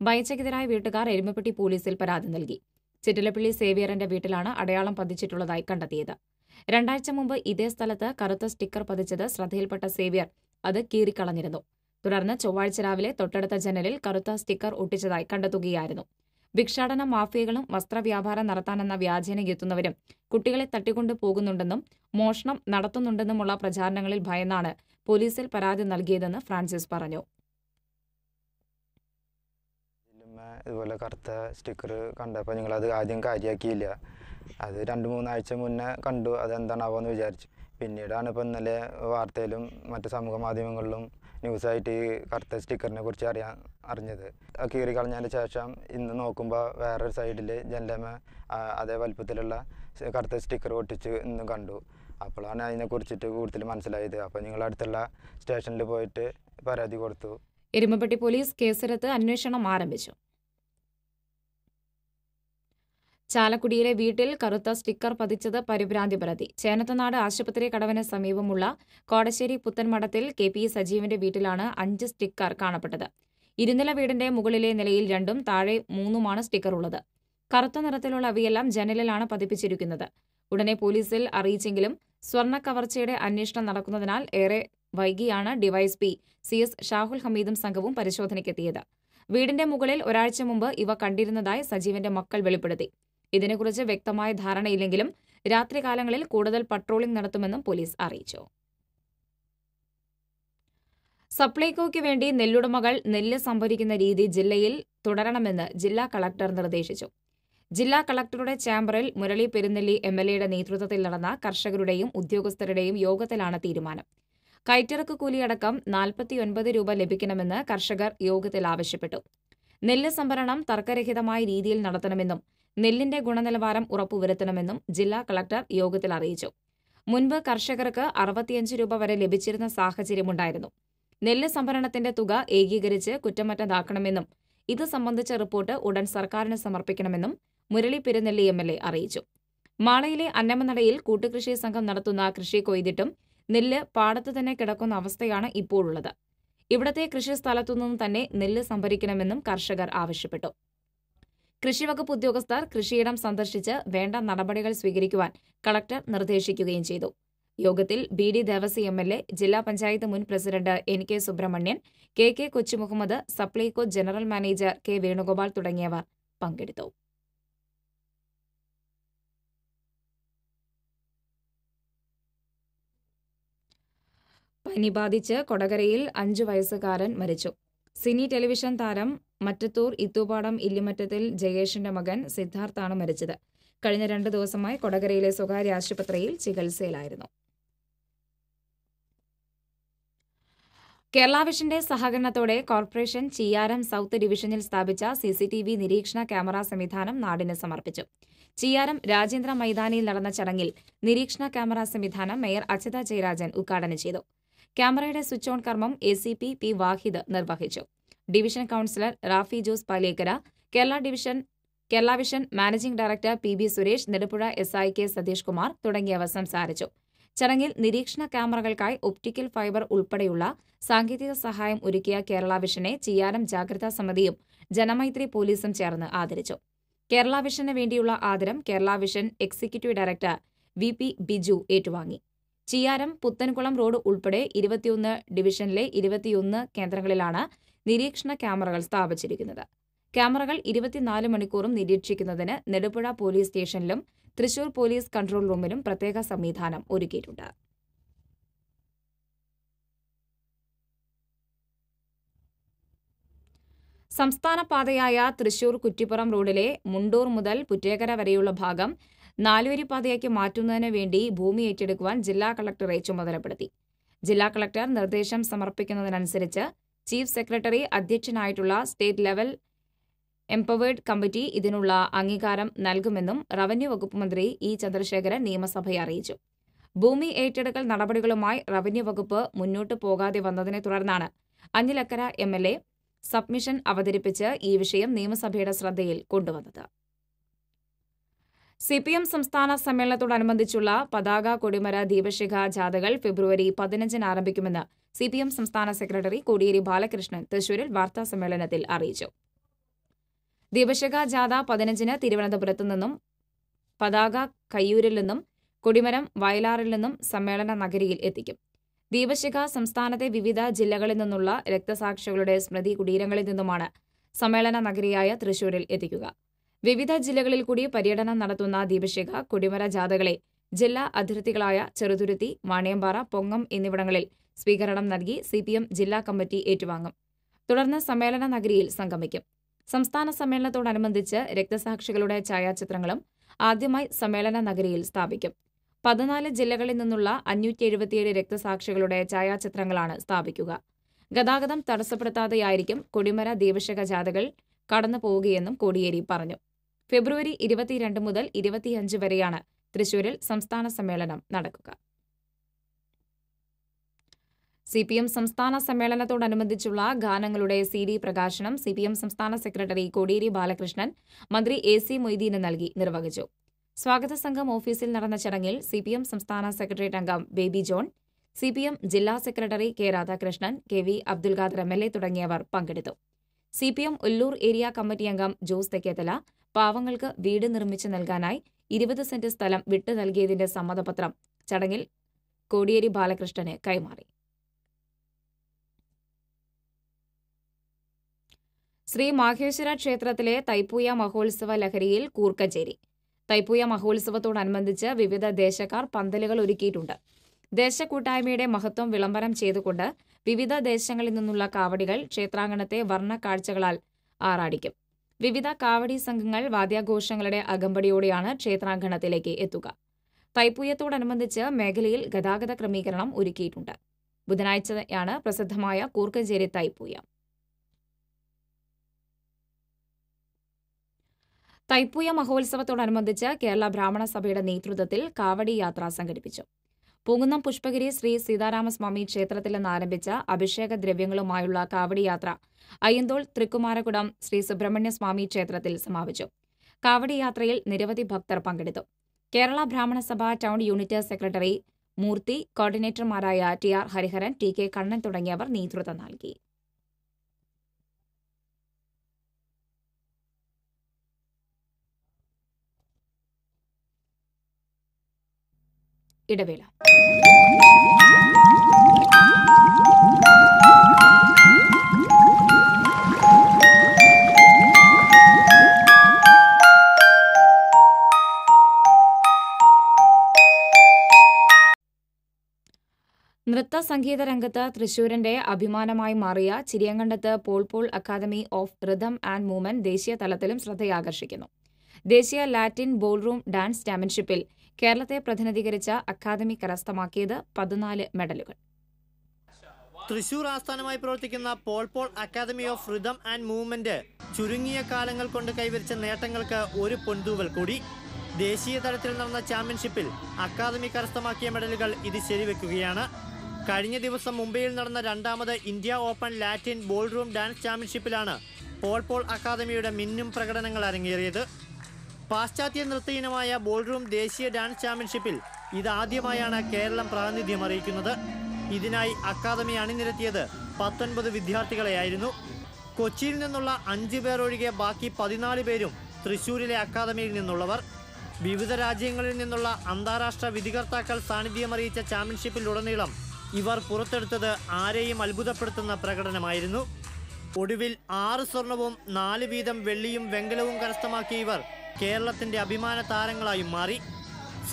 ബൈച്ചക്കെതിരായ വീട്ടുകാർ എരുമപ്പെട്ടി പോലീസിൽ പരാതി നൽകി. ചിറ്റിലപ്പള്ളി സേവിയറിന്റെ വീട്ടിലാണ് അടയാളം പതിച്ചിട്ടുള്ളതായി കണ്ടെത്തിയത്. 2 ആഴ്ച മുമ്പ് ഇതേ സ്ഥലത്ത് കറുത്ത സ്റ്റിക്കർ പതിച്ചത് ശ്രദ്ധയിൽപ്പെട്ട സേവിയർ അത് കീറിക്കളഞ്ഞിരുന്നു. തുടർന്ന് ചൊവ്വാഴ്ച രാവിലെ തൊട്ടടുത്ത ജനലിൽ കറുത്ത സ്റ്റിക്കർ ഒട്ടിച്ചതായി കണ്ടെത്തുകയായിരുന്നു. ഭിക്ഷാടന മാഫിയകളും വസ്ത്രവ്യാപാരം നടത്താനെന്ന വ്യാജേന എത്തുന്നവരും കുട്ടികളെ തട്ടിക്കൊണ്ടു പോകുന്നുണ്ടെന്നും മോഷണം നടത്തുന്നുണ്ടെന്നുമുള്ള പ്രചാരണങ്ങളിൽ ഭയന്നാണ് പോലീസിൽ പരാതി നൽകിയതെന്ന് ഫ്രാൻസിസ് പറഞ്ഞു. ഇതുപോലെ കറുത്ത സ്റ്റിക്കർ കണ്ടപ്പോൾ ഞങ്ങളത് ആദ്യം കാര്യമാക്കിയില്ല. അത് 2-3 ആഴ്ച മുന്നേ കണ്ടു. അതെന്താണാവോ എന്ന് വിചാരിച്ചു. പിന്നീടാണ് ഇപ്പോൾ ഇന്നലെ വാർത്തയിലും മറ്റ് സമൂഹ മാധ്യമങ്ങളിലും ന്യൂസായിട്ട് ഈ കറുത്ത സ്റ്റിക്കറിനെ കുറിച്ച് അറിഞ്ഞത്. കീറി കളഞ്ഞതിന് ശേഷം ഇന്ന് നോക്കുമ്പോൾ വേറൊരു സൈഡിൽ ജനലേമ അതേ വലുപ്പത്തിലുള്ള കറുത്ത സ്റ്റിക്കർ ഒട്ടിച്ച് ഇന്ന് കണ്ടു. അപ്പോഴാണ് അതിനെക്കുറിച്ചിട്ട് കൂടുതൽ മനസ്സിലായത്. അപ്പോൾ ഞങ്ങളടുത്തുള്ള സ്റ്റേഷനിൽ പോയിട്ട് പരാതി കൊടുത്തു. എരുമപ്പെട്ടി പോലീസ് കേസെടുത്ത് അന്വേഷണം ആരംഭിച്ചു. ചാലക്കുടിയിലെ വീട്ടിൽ കറുത്ത സ്റ്റിക്കർ പതിച്ചത് പരിഭ്രാന്തി പരത്തി. ചേനത്തനാട് ആശുപത്രി കടവിന് സമീപമുള്ള കോടശ്ശേരി പുത്തൻമഠത്തിൽ KP സജീവന്റെ വീട്ടിലാണ് 5 സ്റ്റിക്കർ കാണപ്പെട്ടത്. ഇരുനില വീടിന്റെ മുകളിലെ നിലയിൽ 2ഉം താഴെ 3ഉമാണ് സ്റ്റിക്കർ ഉള്ളത്. കറുത്ത നിറത്തിലുള്ള അവയെല്ലാം ജനലിലാണ് പതിപ്പിച്ചിരിക്കുന്നത്. ഉടനെ പോലീസിൽ അറിയിച്ചെങ്കിലും സ്വർണ്ണ കവർച്ചയുടെ അന്വേഷണം നടക്കുന്നതിനാൽ ഏറെ വൈകിയാണ് ഡിവൈഎസ്പി CS ഷാഹുൽ ഹമീദും സംഘവും പരിശോധനയ്ക്കെത്തിയത്. വീടിന്റെ മുകളിൽ ഒരാഴ്ച മുമ്പ് ഇവ കണ്ടിരുന്നതായി സജീവന്റെ മക്കൾ വെളിപ്പെടുത്തി. ഇതിനെക്കുറിച്ച് വ്യക്തമായ ധാരണയില്ലെങ്കിലും രാത്രികാലങ്ങളിൽ കൂടുതൽ പട്രോളിംഗ് നടത്തുമെന്നും പോലീസ് അറിയിച്ചു. സപ്ലൈകോയ്ക്ക് വേണ്ടി നെല്ലുടമകൾ നെല്ല് സംഭരിക്കുന്ന രീതി ജില്ലയിൽ തുടരണമെന്ന് ജില്ലാ കളക്ടർ നിർദ്ദേശിച്ചു. ജില്ലാ കളക്ടറുടെ ചേംബറിൽ മുരളി പെരുന്നെല്ലി എംഎൽഎയുടെ നേതൃത്വത്തിൽ നടന്ന കർഷകരുടെയും ഉദ്യോഗസ്ഥരുടെയും യോഗത്തിലാണ് തീരുമാനം. കയറ്റിറക്ക് കൂലിയടക്കം 49 രൂപ ലഭിക്കണമെന്ന് കർഷകർ യോഗത്തിൽ ആവശ്യപ്പെട്ടു. നെല്ല് സംഭരണം തർക്കരഹിതമായ രീതിയിൽ നടത്തണമെന്നും നെല്ലിന്റെ ഗുണനിലവാരം ഉറപ്പുവരുത്തണമെന്നും ജില്ലാ കളക്ടർ യോഗത്തിൽ അറിയിച്ചു. മുൻപ് കർഷകർക്ക് 65 രൂപ വരെ ലഭിച്ചിരുന്ന സാഹചര്യമുണ്ടായിരുന്നു. നെല്ല് സംഭരണത്തിന്റെ തുക ഏകീകരിച്ച് കുറ്റമറ്റതാക്കണമെന്നും ഇത് സംബന്ധിച്ച റിപ്പോർട്ട് ഉടൻ സർക്കാരിന് സമർപ്പിക്കണമെന്നും മുരളി പെരുന്നെല്ലി എംഎൽഎ അറിയിച്ചു. മാളയിലെ അന്നമനടയിൽ കൂട്ടുകൃഷി സംഘം നടത്തുന്ന കൃഷി കൊയ്തിട്ടും നെല്ല് പാടത്ത് തന്നെ കിടക്കുന്ന അവസ്ഥയാണ് ഇപ്പോഴുള്ളത്. ഇവിടത്തെ കൃഷി സ്ഥലത്തുനിന്നും തന്നെ നെല്ല് സംഭരിക്കണമെന്നും കർഷകർ ആവശ്യപ്പെട്ടു. കൃഷിവകുപ്പ് ഉദ്യോഗസ്ഥർ കൃഷിയിടം സന്ദർശിച്ച് വേണ്ട നടപടികൾ സ്വീകരിക്കുവാൻ കളക്ടർ നിർദ്ദേശിക്കുകയും ചെയ്തു. യോഗത്തിൽ ബി.ഡി. ദേവസി എംഎൽഎ, ജില്ലാ പഞ്ചായത്ത് മുൻ president NK. Subrahmanyan, K. Kochumuhammad, Supplyco general manager K. Venugopal തുടങ്ങിയവർ പങ്കെടുത്തു. പനി ബാധിച്ച് കൊടകരയിൽ 5 വയസ്സുകാരൻ മരിച്ചു. സിനി ടെലിവിഷൻ താരം മറ്റത്തൂർ ഇത്തൂപ്പാടം ഇല്ലിമറ്റത്തിൽ ജയേഷിന്റെ മകൻ സിദ്ധാർത്ഥാണ് മരിച്ചത്. കഴിഞ്ഞ 2 ദിവസമായി കൊടകരയിലെ സ്വകാര്യ ആശുപത്രിയിൽ ചികിത്സയിലായിരുന്നു. കേരള വിഷന്റെ സഹകരണത്തോടെ കോർപ്പറേഷൻ ചിയാരം സൌത്ത് ഡിവിഷനിൽ സ്ഥാപിച്ച സിസിടിവി നിരീക്ഷണ ക്യാമറ സംവിധാനം നാടിന് സമർപ്പിച്ചു. ചിയാരം രാജേന്ദ്ര മൈതാനിയിൽ നടന്ന ചടങ്ങിൽ നിരീക്ഷണ ക്യാമറ സംവിധാനം മേയർ അച്യുത ജയരാജൻ ഉദ്ഘാടനം ചെയ്തു. ക്യാമറയുടെ സ്വിച്ച് ഓൺ കർമ്മം എസിപി പി വാഹിദ് നിർവഹിച്ചു. Division councillor Rafi Jose Palekkara, Kerala vision managing director P B. Suresh, Nedupuzha SI K. Satheesh Kumar തുടങ്ങിയവർ സംസാരിച്ചു. ചടങ്ങിൽ നിരീക്ഷണ ക്യാമറകൾക്കായി ഒപ്റ്റിക്കൽ ഫൈബർ ഉൾപ്പെടെയുള്ള സാങ്കേതിക സഹായം ഒരുക്കിയ കേരള വിഷനെ ചിയാരം ജാഗ്രതാ സമിതിയും ജനമൈത്രി പോലീസും ചേർന്ന് ആദരിച്ചു. കേരള വിഷന് വേണ്ടിയുള്ള ആദരം Kerala vision executive director VP. Biju ഏറ്റുവാങ്ങി. ചിയാരം പുത്തൻകുളം റോഡ് ഉൾപ്പെടെ 21 ഡിവിഷനിലെ 21 കേന്ദ്രങ്ങളിലാണ് നിരീക്ഷണ ക്യാമറകൾ സ്ഥാപിച്ചിരിക്കുന്നത്. ക്യാമറകൾ 24 മണിക്കൂറും നിരീക്ഷിക്കുന്നതിന് നെടുപുഴ പോലീസ് സ്റ്റേഷനിലും തൃശൂർ പോലീസ് കൺട്രോൾ റൂമിലും പ്രത്യേക സംവിധാനം ഒരുക്കിയിട്ടുണ്ട്. സംസ്ഥാന പാതയായ തൃശൂർ കുറ്റിപ്പുറം റോഡിലെ മുണ്ടൂർ മുതൽ പുറ്റേക്കര വരെയുള്ള ഭാഗം 4-വരി പാതയാക്കി മാറ്റുന്നതിന് വേണ്ടി ഭൂമി ഏറ്റെടുക്കുവാൻ ജില്ലാ കളക്ടറെ ചുമതലപ്പെടുത്തി. ജില്ലാ കളക്ടർ നിർദ്ദേശം സമർപ്പിക്കുന്നതിനനുസരിച്ച് ചീഫ് സെക്രട്ടറി അധ്യക്ഷനായിട്ടുള്ള സ്റ്റേറ്റ് ലെവൽ എംപവേർഡ് കമ്മിറ്റി ഇതിനുള്ള അംഗീകാരം നൽകുമെന്നും റവന്യൂ വകുപ്പ് മന്ത്രി ഇ. ചന്ദ്രശേഖരൻ നിയമസഭയെ അറിയിച്ചു. ഭൂമി ഏറ്റെടുക്കൽ നടപടികളുമായി റവന്യൂ വകുപ്പ് മുന്നോട്ടു പോകാതെ വന്നതിനെ തുടർന്നാണ് അനിലക്കര എംഎൽഎ സബ്മിഷൻ അവതരിപ്പിച്ച് ഈ വിഷയം നിയമസഭയുടെ ശ്രദ്ധയിൽ കൊണ്ടുവന്നത്. സിപിഎം സംസ്ഥാന സമ്മേളനത്തോടനുബന്ധിച്ചുള്ള പതാക, കൊടിമര, ദീപശിഖ ജാഥകൾ ഫെബ്രുവരി 15 ആരംഭിക്കുമെന്ന് സിപിഎം സംസ്ഥാന സെക്രട്ടറി കോടിയേരി ബാലകൃഷ്ണൻ തൃശൂരിൽ വാർത്താസമ്മേളനത്തിൽ അറിയിച്ചു. ദീപശിഖ ജാഥ 15 തിരുവനന്തപുരത്തു നിന്നും, പതാക കയ്യൂരിൽ നിന്നും, കൊടിമരം വയലാറിൽ നിന്നും സമ്മേളന നഗരിയിൽ എത്തിക്കും. ദീപശിഖ സംസ്ഥാനത്തെ വിവിധ ജില്ലകളിൽ നിന്നുള്ള രക്തസാക്ഷികളുടെ സ്മൃതി കുടീരങ്ങളിൽ നിന്നുമാണ് സമ്മേളന നഗരിയായ തൃശൂരിൽ എത്തിക്കുക. വിവിധ ജില്ലകളിൽ കൂടി പര്യടനം നടത്തുന്ന ദീപശിഖ കൊടിമര ജാഥകളെ ജില്ലാ അതിർത്തികളായ ചെറുതുരുത്തി, വാണിയമ്പാറ, പൊങ്ങം എന്നിവിടങ്ങളിൽ സ്വീകരണം നൽകി സിപിഎം ജില്ലാ കമ്മിറ്റി ഏറ്റുവാങ്ങും. തുടർന്ന് സമ്മേളന നഗരിയിൽ സംഗമിക്കും. സംസ്ഥാന സമ്മേളനത്തോടനുബന്ധിച്ച് രക്തസാക്ഷികളുടെ ഛായാചിത്രങ്ങളും ആദ്യമായി സമ്മേളന നഗരിയിൽ സ്ഥാപിക്കും. 14 ജില്ലകളിൽ നിന്നുള്ള 577 രക്തസാക്ഷികളുടെ ഛായാചിത്രങ്ങളാണ് സ്ഥാപിക്കുക. ഗതാഗതം തടസ്സപ്പെടുത്താതെയായിരിക്കും കൊടിമര ദീപശിഖ ജാഥകൾ കടന്നു പോവുകയെന്നും കോടിയേരി പറഞ്ഞു. ഫെബ്രുവരി 22 മുതൽ 25 വരെയാണ് തൃശൂരിൽ സംസ്ഥാന സമ്മേളനം നടക്കുക. സിപിഎം സംസ്ഥാന സമ്മേളനത്തോടനുബന്ധിച്ചുള്ള ഗാനങ്ങളുടെ CD പ്രകാശനം സിപിഎം സംസ്ഥാന സെക്രട്ടറി കോടിയേരി ബാലകൃഷ്ണൻ മന്ത്രി AC മൊയ്തീന് നൽകി നിർവഹിച്ചു. സ്വാഗത സംഘം ഓഫീസിൽ നടന്ന ചടങ്ങിൽ സിപിഎം സംസ്ഥാന സെക്രട്ടേറിയറ്റ് അംഗം ബേബി ജോൺ, സിപിഎം ജില്ലാ secretary K. Radhakrishnan, K. V. Abdul Khader MLA തുടങ്ങിയവർ പങ്കെടുത്തു. സിപിഎം ഉല്ലൂർ ഏരിയ കമ്മിറ്റി അംഗം ജോസ് തെക്കേത്തല പാവങ്ങൾക്ക് വീട് നിർമ്മിച്ചു നൽകാനായി 20 സെന്റ് സ്ഥലം വിട്ടു നൽകിയതിന്റെ സമ്മതപത്രം ചടങ്ങിൽ കോടിയേരി ബാലകൃഷ്ണന് കൈമാറി. ശ്രീ മാഹേശ്വര ക്ഷേത്രത്തിലെ തൈപ്പൂയ മഹോത്സവ ലഹരിയിൽ കൂർക്കഞ്ചേരി. തൈപ്പൂയ മഹോത്സവത്തോടനുബന്ധിച്ച് വിവിധ ദേശക്കാർ പന്തലുകൾ ഒരുക്കിയിട്ടുണ്ട്. ദേശകൂട്ടായ്മയുടെ മഹത്വം വിളംബരം ചെയ്തുകൊണ്ട് വിവിധ ദേശങ്ങളിൽ നിന്നുള്ള കാവടികൾ ക്ഷേത്രാങ്കണത്തെ വർണ്ണക്കാഴ്ചകളാൽ ആറാടിക്കും. വിവിധ കാവടി സംഘങ്ങൾ വാദ്യാഘോഷങ്ങളുടെ അകമ്പടിയോടെയാണ് ക്ഷേത്രാങ്കണത്തിലേക്ക് എത്തുക. തൈപ്പൂയത്തോടനുബന്ധിച്ച് മേഖലയിൽ ഗതാഗത ക്രമീകരണം ഒരുക്കിയിട്ടുണ്ട്. ബുധനാഴ്ചയാണ് പ്രസിദ്ധമായ കൂർക്കഞ്ചേരി തൈപ്പൂയം. തൈപ്പൂയ മഹോത്സവത്തോടനുബന്ധിച്ച് കേരള ബ്രാഹ്മണ സഭയുടെ നേതൃത്വത്തിൽ കാവടി യാത്ര സംഘടിപ്പിച്ചു. പൂങ്കുന്നം പുഷ്പഗിരി ശ്രീ സീതാരാമസ്വാമി ക്ഷേത്രത്തിൽ നിന്ന് ആരംഭിച്ച അഭിഷേക ദ്രവ്യങ്ങളുമായുള്ള കാവടി യാത്ര അയ്യന്തോൾ തൃക്കുമാരകുടം ശ്രീ സുബ്രഹ്മണ്യസ്വാമി ക്ഷേത്രത്തിൽ സമാപിച്ചു. കാവടി യാത്രയിൽ നിരവധി ഭക്തർ പങ്കെടുത്തു. കേരള ബ്രാഹ്മണ സഭ ടൗൺ യൂണിറ്റ് സെക്രട്ടറി മൂർത്തി, കോർഡിനേറ്റർമാരായ ടി.ആർ. ഹരിഹരൻ, ടി.കെ. കണ്ണൻ തുടങ്ങിയവർ നേതൃത്വം നൽകി. ഇടവേള. നൃത്ത സംഗീത രംഗത്ത് തൃശൂരിന്റെ അഭിമാനമായി മാറിയ Chiriyankandath Paul academy of rhythm and movement ദേശീയ തലത്തിലും ശ്രദ്ധയാകർഷിക്കുന്നു. ദേശീയ ലാറ്റിൻ ബോൾറൂം ഡാൻസ് ചാമ്പ്യൻഷിപ്പിൽ കേരളത്തെ പ്രതിനിധീകരിച്ച അക്കാദമി കരസ്ഥമാക്കിയത് 14 മെഡലുകൾ. തൃശൂർ ആസ്ഥാനമായി പ്രവർത്തിക്കുന്ന Paul academy of rhythm and movement ചുരുങ്ങിയ കാലങ്ങൾ കൊണ്ട് കൈവരിച്ച നേട്ടങ്ങൾക്ക് ഒരു പൊൻതൂവൽ കൂടി. ദേശീയ തലത്തിൽ നടന്ന ചാമ്പ്യൻഷിപ്പിൽ അക്കാദമി കരസ്ഥമാക്കിയ മെഡലുകൾ ഇത് ശരിവെക്കുകയാണ്. കഴിഞ്ഞ ദിവസം മുംബൈയിൽ നടന്ന 2ാമത് India open Latin ballroom dance ചാമ്പ്യൻഷിപ്പിലാണ് പോൾ അക്കാദമിയുടെ മിന്നും പ്രകടനങ്ങൾ അരങ്ങേറിയത്. പാശ്ചാത്യ നൃത്ത ഇനമായ ബോൾറൂം ദേശീയ ഡാൻസ് ചാമ്പ്യൻഷിപ്പിൽ ഇതാദ്യമായാണ് കേരളം പ്രാതിനിധ്യം അറിയിക്കുന്നത്. ഇതിനായി അക്കാദമി അണിനിരത്തിയത് 19 വിദ്യാർത്ഥികളെയായിരുന്നു. കൊച്ചിയിൽ നിന്നുള്ള 5 പേർ ഒഴികെ ബാക്കി 14 പേരും തൃശൂരിലെ അക്കാദമിയിൽ നിന്നുള്ളവർ. വിവിധ രാജ്യങ്ങളിൽ നിന്നുള്ള അന്താരാഷ്ട്ര വിധികർത്താക്കൾ സാന്നിധ്യമറിയിച്ച ചാമ്പ്യൻഷിപ്പിലുടനീളം ഇവർ പുറത്തെടുത്തത് ആരെയും അത്ഭുതപ്പെടുത്തുന്ന പ്രകടനമായിരുന്നു. ഒടുവിൽ 6 സ്വർണവും 4 വീതം വെള്ളിയും വെങ്കലവും കരസ്ഥമാക്കിയ ഇവർ കേരളത്തിന്റെ അഭിമാന താരങ്ങളായും മാറി.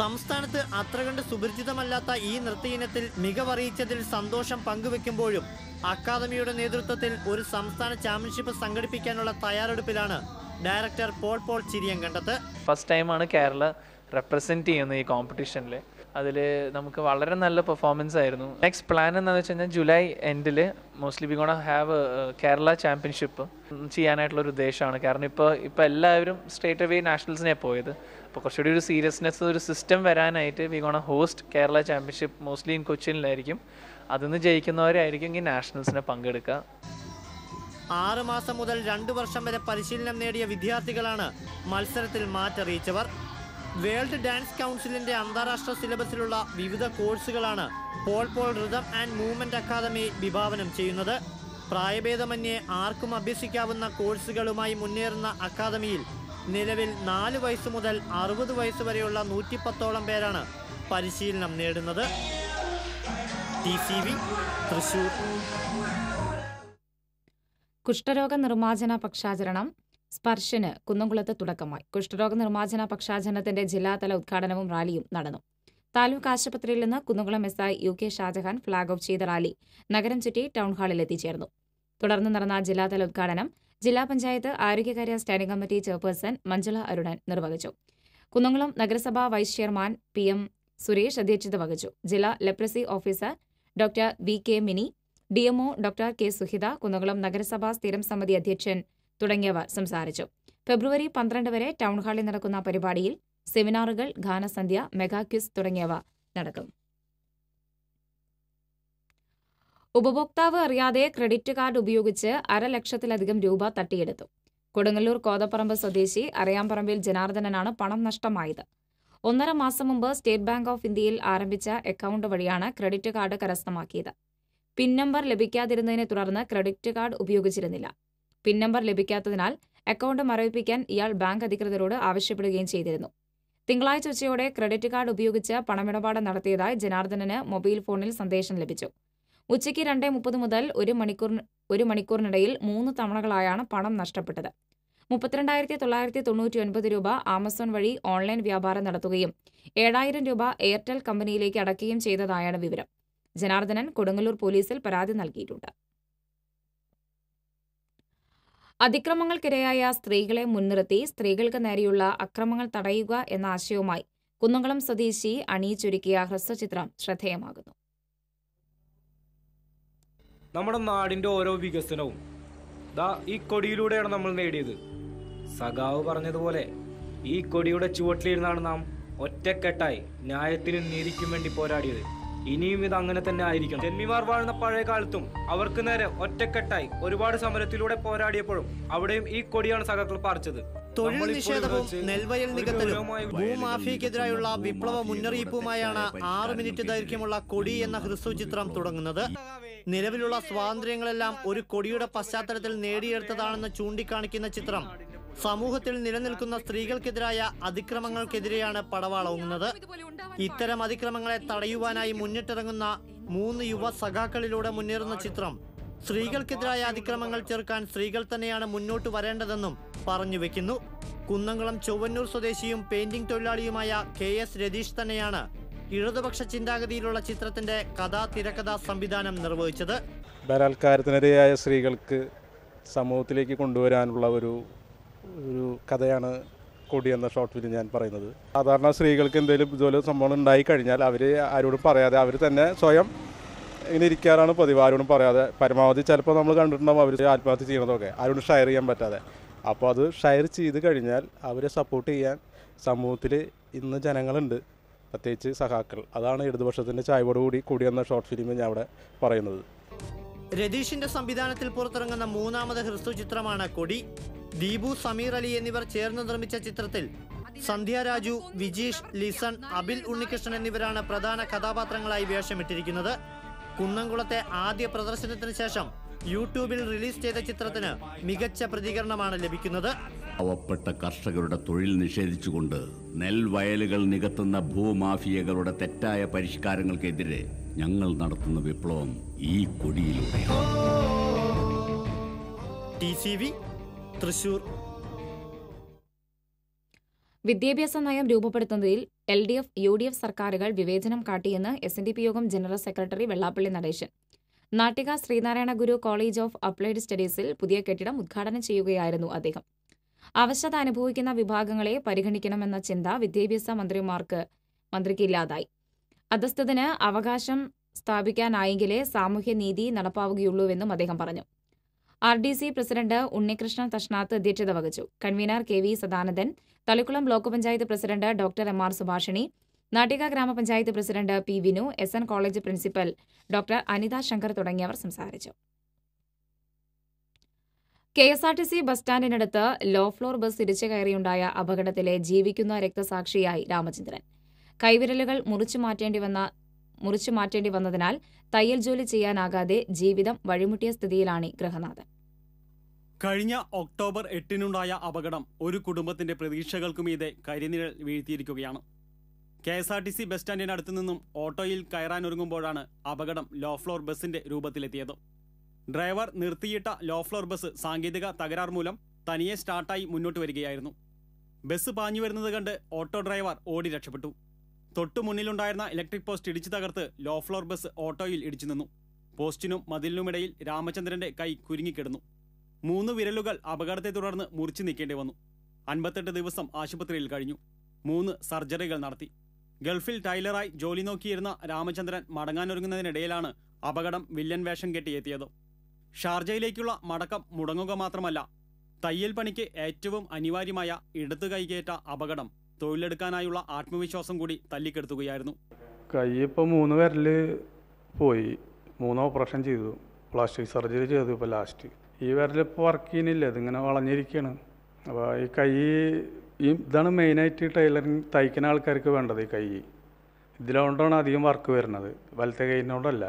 സംസ്ഥാനത്ത് അത്ര കണ്ട് സുപരിചിതമല്ലാത്ത ഈ നൃത്ത ഇനത്തിൽ മികവറിയിച്ചതിൽ സന്തോഷം പങ്കുവെക്കുമ്പോഴും അക്കാദമിയുടെ നേതൃത്വത്തിൽ ഒരു സംസ്ഥാന ചാമ്പ്യൻഷിപ്പ് സംഘടിപ്പിക്കാനുള്ള തയ്യാറെടുപ്പിലാണ് ഡയറക്ടർ പോൾ ചിരിയങ്കണ്ടത്ത്. ഫസ്റ്റ് ടൈമാണ് കേരള റെപ്രസെൻറ്റ് ചെയ്യുന്നത് ഈ കോമ്പറ്റീഷനിൽ. അതിൽ നമുക്ക് വളരെ നല്ല പെർഫോമൻസ് ആയിരുന്നു. നെക്സ്റ്റ് പ്ലാൻ എന്താണെന്ന് വെച്ച് കഴിഞ്ഞാൽ ജൂലൈ എൻഡിൽ mostly we gonna have Kerala championship ചെയ്യാനായിട്ടുള്ളൊരു ഉദ്ദേശമാണ്. കാരണം ഇപ്പോൾ എല്ലാവരും സ്ട്രേറ്റ് അവേ നാഷണൽസിനെ പോയത്. അപ്പോൾ കുറച്ചുകൂടി ഒരു സീരിയസ്നെസ്, ഒരു സിസ്റ്റം വരാനായിട്ട് we gonna host Kerala championship mostly in കൊച്ചിനിലായിരിക്കും. അതിന്ന് ജയിക്കുന്നവരായിരിക്കും ഈ നാഷണൽസിനെ പങ്കെടുക്കുക. 6 മാസം മുതൽ 2 വർഷം വരെ പരിശീലനം നേടിയ വിദ്യാർത്ഥികളാണ് മത്സരത്തിൽ മാറ്ററിയിച്ചവർ. വേൾഡ് ഡാൻസ് കൗൺസിലിന്റെ അന്താരാഷ്ട്ര സിലബസിലുള്ള വിവിധ കോഴ്സുകളാണ് Paul rhythm and movement academy വിഭാവനം ചെയ്യുന്നത്. പ്രായഭേദമന്യേ ആർക്കും അഭ്യസിക്കാവുന്ന കോഴ്സുകളുമായി മുന്നേറുന്ന അക്കാദമിയിൽ നിലവിൽ 4 വയസ്സ് മുതൽ 60 വയസ്സ് വരെയുള്ള 110ഓളം പേരാണ് പരിശീലനം നേടുന്നത്. TCV തൃശൂർ. കുഷ്ഠരോഗ നിർമ്മാർജ്ജന പക്ഷാചരണം സ്പർശന് കുന്നംകുളത്ത് തുടക്കമായി. കുഷ്ഠരോഗ നിർമ്മാർജ്ജന പക്ഷാചരണത്തിന്റെ ജില്ലാതല ഉദ്ഘാടനവും റാലിയും നടന്നു. താലൂക്ക് ആശുപത്രിയിൽ നിന്ന് Kunnamkulam SI UK Shajahan flag off ചെയ്ത റാലി നഗരം ചുറ്റി ടൗൺ ഹാളിൽ എത്തിച്ചേർന്നു. തുടർന്ന് നടന്ന ജില്ലാതല ഉദ്ഘാടനം ജില്ലാ പഞ്ചായത്ത് ആരോഗ്യകാര്യ standing committee chairperson Manjula Arunan നിർവഹിച്ചു. കുന്നംകുളം നഗരസഭാ വൈസ് ചെയർമാൻ PM സുരേഷ് അധ്യക്ഷത വഹിച്ചു. ജില്ലാ leprosy officer doctor VK mini, DMO doctor K സുഹിത, Kunnamkulam നഗരസഭാ സ്ഥിരം സമിതി അധ്യക്ഷൻ തുടങ്ങിയവർ സംസാരിച്ചു. ഫെബ്രുവരി 12 വരെ ടൗൺ ഹാളിൽ നടക്കുന്ന പരിപാടിയിൽ സെമിനാറുകൾ, ഗാനസന്ധ്യ, മെഗാ ക്വിസ് തുടങ്ങിയവ നടക്കും. ഉപഭോക്താവ് അറിയാതെ ക്രെഡിറ്റ് കാർഡ് ഉപയോഗിച്ച് 1.5 ലക്ഷത്തിലധികം രൂപ തട്ടിയെടുത്തു. കൊടുങ്ങല്ലൂർ കോതപ്പറമ്പ് സ്വദേശി അറിയാമ്പറമ്പിൽ ജനാർദ്ദനനാണ് പണം നഷ്ടമായത്. 1.5 മാസം മുമ്പ് സ്റ്റേറ്റ് ബാങ്ക് ഓഫ് ഇന്ത്യയിൽ ആരംഭിച്ച അക്കൗണ്ട് വഴിയാണ് ക്രെഡിറ്റ് കാർഡ് കരസ്ഥമാക്കിയത്. പിൻ നമ്പർ ലഭിക്കാതിരുന്നതിനെ തുടർന്ന് credit card ഉപയോഗിച്ചിരുന്നില്ല. Pin number ലഭിക്കാത്തതിനാൽ account മരവിപ്പിക്കാൻ ഇയാൾ ബാങ്ക് അധികൃതരോട് ആവശ്യപ്പെടുകയും ചെയ്തിരുന്നു. തിങ്കളാഴ്ച ഉച്ചയോടെ ക്രെഡിറ്റ് കാർഡ് ഉപയോഗിച്ച് പണമിടപാട് നടത്തിയതായി ജനാർദ്ദനന് മൊബൈൽ ഫോണിൽ സന്ദേശം ലഭിച്ചു. ഉച്ചയ്ക്ക് 2:30 മുതൽ 1 മണിക്കൂറിനിടയിൽ 3 തവണകളായാണ് പണം നഷ്ടപ്പെട്ടത്. 32,999 രൂപ ആമസോൺ വഴി ഓൺലൈൻ വ്യാപാരം നടത്തുകയും 7,000 രൂപ എയർടെൽ കമ്പനിയിലേക്ക് അടയ്ക്കുകയും ചെയ്തതായാണ് വിവരം. ജനാർദ്ദനൻ കൊടുങ്ങല്ലൂർ പോലീസിൽ പരാതി നൽകിയിട്ടുണ്ട്. അതിക്രമങ്ങൾക്കിരയായ സ്ത്രീകളെ മുൻനിർത്തി സ്ത്രീകൾക്ക് നേരെയുള്ള അക്രമങ്ങൾ തടയുക എന്ന ആശയവുമായി കുന്നംകുളം സ്വദേശി അണിയിച്ചൊരുക്കിയ ഹ്രസ്വചിത്രം ശ്രദ്ധേയമാകുന്നു. നമ്മുടെ നാടിൻ്റെ ഓരോ വികസനവും ഈ കൊടിയിലൂടെയാണ് നമ്മൾ നേടിയത്. സഖാവ് പറഞ്ഞതുപോലെ ഈ കൊടിയുടെ ചുവട്ടിലിരുന്നാണ് നാം ഒറ്റക്കെട്ടായി ന്യായത്തിനും നീതിക്കും വേണ്ടി പോരാടിയത്. ഇനിയും ഇത് അങ്ങനെ തന്നെ ആയിരിക്കണം. ജന്മിമാർ വാഴുന്ന പഴയ കാലത്തും അവർക്ക് നേരെ ഒറ്റക്കെട്ടായി ഒരുപാട് സമരത്തിലൂടെ പോരാടിയപ്പോഴും അവിടെയും ഈ കൊടിയാണ് സഖാക്കൾ പറിച്ചത്. തൊഴിൽ നിഷേധവും നെൽവയൽ നികത്തലും ഭൂമാഫിയക്കെതിരായുള്ള വിപ്ലവ മുന്നറിയിപ്പുമായാണ് 6 മിനിറ്റ് ദൈർഘ്യമുള്ള കൊടി എന്ന ഹ്രസ്വചിത്രം തുടങ്ങുന്നത്. നിലവിലുള്ള സ്വാതന്ത്ര്യങ്ങളെല്ലാം ഒരു കൊടിയുടെ പശ്ചാത്തലത്തിൽ നേടിയെടുത്തതാണെന്ന് ചൂണ്ടിക്കാണിക്കുന്ന ചിത്രം സമൂഹത്തിൽ നിലനിൽക്കുന്ന സ്ത്രീകൾക്കെതിരായ അതിക്രമങ്ങൾക്കെതിരെയാണ് പടവാളോങ്ങുന്നത്. ഇത്തരം അതിക്രമങ്ങളെ തടയുവാനായി മുന്നിട്ടിറങ്ങുന്ന 3 യുവ സഖാക്കളിലൂടെ മുന്നേറുന്ന ചിത്രം സ്ത്രീകൾക്കെതിരായ അതിക്രമങ്ങൾ ചെറുക്കാൻ സ്ത്രീകൾ തന്നെയാണ് മുന്നോട്ട് വരേണ്ടതെന്നും പറഞ്ഞു വെക്കുന്നു. കുന്നംകുളം ചൊവ്വന്നൂർ സ്വദേശിയും പെയിന്റിംഗ് തൊഴിലാളിയുമായ KS രതീഷ് തന്നെയാണ് ഇടതുപക്ഷ ചിന്താഗതിയിലുള്ള ചിത്രത്തിന്റെ തിരക്കഥാ സംവിധാനം നിർവഹിച്ചത്. ബലാത്കാരത്തിനിരയായ സ്ത്രീകൾക്ക് സമൂഹത്തിലേക്ക് കൊണ്ടുവരാനുള്ള ഒരു കഥയാണ് കൊടി എന്ന ഷോർട്ട് ഫിലിം ഞാൻ പറയുന്നത്. സാധാരണ സ്ത്രീകൾക്ക് എന്തെങ്കിലും ഇതുപോലെ സംഭവം ഉണ്ടായി കഴിഞ്ഞാൽ അവർ ആരോടും പറയാതെ അവർ തന്നെ സ്വയം ഇങ്ങനെ ഇരിക്കാറാണ് പതിവ്. ആരോടും പറയാതെ പരമാവധി ചിലപ്പോൾ നമ്മൾ കണ്ടിട്ടുണ്ടാവും അവർ ആത്മഹത്യ ചെയ്യുന്നതൊക്കെ ആരോടും ഷെയർ ചെയ്യാൻ പറ്റാതെ. അപ്പോൾ അത് ഷെയർ ചെയ്ത് കഴിഞ്ഞാൽ അവരെ സപ്പോർട്ട് ചെയ്യാൻ സമൂഹത്തിൽ ഇന്ന് ജനങ്ങളുണ്ട്, പ്രത്യേകിച്ച് സഖാക്കൾ. അതാണ് ഇടതുപക്ഷത്തിൻ്റെ ചായ്വോടുകൂടി കൊടി എന്ന ഷോർട്ട് ഫിലിം ഞാൻ അവിടെ പറയുന്നത്. രതീഷിന്റെ സംവിധാനത്തിൽ പുറത്തിറങ്ങുന്ന 3ാമത് ഹ്രസ്വ ചിത്രമാണ് കൊടി. ദീപു, സമീർ അലി എന്നിവർ ചേർന്ന് നിർമ്മിച്ച ചിത്രത്തിൽ സന്ധ്യ രാജു, വിജീഷ്, ലിസൺ, അബിൽ ഉണ്ണികൃഷ്ണൻ എന്നിവരാണ് പ്രധാന കഥാപാത്രങ്ങളായി വേഷമിട്ടിരിക്കുന്നത്. കുന്നംകുളത്തെ ആദ്യ പ്രദർശനത്തിന് ശേഷം യൂട്യൂബിൽ റിലീസ് ചെയ്ത ചിത്രത്തിന് മികച്ച പ്രതികരണമാണ് ലഭിക്കുന്നത്. പാവപ്പെട്ട കർഷകരുടെ തൊഴിൽ നിഷേധിച്ചുകൊണ്ട് നെൽവയലുകൾ നികത്തുന്ന ഭൂമാഫിയകളുടെ തെറ്റായ പരിഷ്കാരങ്ങൾക്കെതിരെ ഞങ്ങൾ നടത്തുന്ന വിപ്ലവം ഈ കൊടിയിലൂടെയാണ്. TCV തൃശൂർ. വിദ്യാഭ്യാസ നയം രൂപപ്പെടുത്തുന്നതിൽ LDF, UDF സർക്കാരുകൾ വിവേചനം കാട്ടിയെന്ന് SNDP യോഗം general secretary Vellappally Natesan. Nattika Sreenarayana Guru college of applied സ്റ്റഡീസിൽ പുതിയ കെട്ടിടം ഉദ്ഘാടനം ചെയ്യുകയായിരുന്നു അദ്ദേഹം. അവശത അനുഭവിക്കുന്ന വിഭാഗങ്ങളെ പരിഗണിക്കണമെന്ന ചിന്ത വിദ്യാഭ്യാസ മന്ത്രിക്ക് ഇല്ലാതായി. അധസ്ഥിതന് അവകാശം സ്ഥാപിക്കാനായെങ്കിലേ സാമൂഹ്യനീതി നടപ്പാവുകയുള്ളൂവെന്നും അദ്ദേഹം പറഞ്ഞു. RDC പ്രസിഡന്റ് ഉണ്ണികൃഷ്ണൻ തഷ്നാത്ത് അധ്യക്ഷത വഹിച്ചു. Convenor KV Sadanandan, Thalikkulam block panchayat president Dr. MR Subhashini, Nattika gramapanchayat president P. Vinu, SN college principal Dr. Anitha Shankar തുടങ്ങിയവർ സംസാരിച്ചു. KSRTC ബസ് സ്റ്റാൻഡിനടുത്ത് ലോ ഫ്ലോർ ബസ് ഇടിച്ചു കയറിയുണ്ടായ അപകടത്തിലെ ജീവിക്കുന്ന രക്തസാക്ഷിയായി രാമചന്ദ്രൻ. കൈവിരലുകൾ മുറിച്ചു മാറ്റേണ്ടി വന്നതിനാൽ തയ്യൽ ജോലി ചെയ്യാനാകാതെ ജീവിതം വഴിമുട്ടിയ സ്ഥിതിയിലാണ് ഗൃഹനാഥൻ. കഴിഞ്ഞ ഒക്ടോബർ 8-നുണ്ടായ അപകടം ഒരു കുടുംബത്തിന്റെ പ്രതീക്ഷകൾക്കുമീതെ കരിനിഴൽ വീഴ്ത്തിയിരിക്കുകയാണ്. KSRTC ബസ് സ്റ്റാൻഡിനടുത്തു നിന്നും ഓട്ടോയിൽ കയറാനൊരുങ്ങുമ്പോഴാണ് അപകടം ലോ ഫ്ലോർ ബസിന്റെ രൂപത്തിലെത്തിയത്. ഡ്രൈവർ നിർത്തിയിട്ട ലോ ഫ്ലോർ ബസ് സാങ്കേതിക തകരാർ മൂലം തനിയെ സ്റ്റാർട്ടായി മുന്നോട്ട് വരികയായിരുന്നു. ബസ് പാഞ്ഞു വരുന്നത് കണ്ട് ഓട്ടോ ഡ്രൈവർ ഓടി രക്ഷപ്പെട്ടു. തൊട്ടു മുന്നിലുണ്ടായിരുന്ന ഇലക്ട്രിക് പോസ്റ്റ് ഇടിച്ചു തകർത്ത് ലോ ഫ്ലോർ ബസ് ഓട്ടോയിൽ ഇടിച്ചു നിന്നു. പോസ്റ്റിനും മതിലിനുമിടയിൽ രാമചന്ദ്രന്റെ കൈ കുരുങ്ങിക്കിടന്നു. 3 വിരലുകൾ അപകടത്തെ തുടർന്ന് മുറിച്ചു നീക്കേണ്ടി വന്നു. 58 ദിവസം ആശുപത്രിയിൽ കഴിഞ്ഞു. 3 സർജറികൾ നടത്തി. ഗൾഫിൽ ടൈലറായി ജോലി നോക്കിയിരുന്ന രാമചന്ദ്രൻ മടങ്ങാനൊരുങ്ങുന്നതിനിടയിലാണ് അപകടം വില്ലൻ വേഷം കെട്ടിയെത്തിയത്. ഷാർജയിലേക്കുള്ള മടക്കം മുടങ്ങുക മാത്രമല്ല, തയ്യൽ പണിക്ക് ഏറ്റവും അനിവാര്യമായ ഇടതു കൈകേറ്റ അപകടം തൊഴിലെടുക്കാനായുള്ള ആത്മവിശ്വാസം കൂടി തല്ലിക്കെടുത്തുകയായിരുന്നു. കൈ ഇപ്പോൾ 3 വിരൽ പോയി, 3 ഓപ്പറേഷൻ ചെയ്തു, പ്ലാസ്റ്റിക് സർജറി ചെയ്തു. ഇപ്പോൾ ലാസ്റ്റ് ഈ വിരലിപ്പോൾ വർക്ക് ചെയ്യുന്നില്ല, ഇതിങ്ങനെ വളഞ്ഞിരിക്കുകയാണ്. അപ്പോൾ ഈ കൈ ഇതാണ് മെയിനായിട്ട് ടൈലറിങ് തയ്ക്കുന്ന ആൾക്കാർക്ക് വേണ്ടത്. ഈ കൈ ഇതിലുകൊണ്ടാണ് അധികം വർക്ക് വരുന്നത്, വലത്തെ കൈയിനോടല്ല.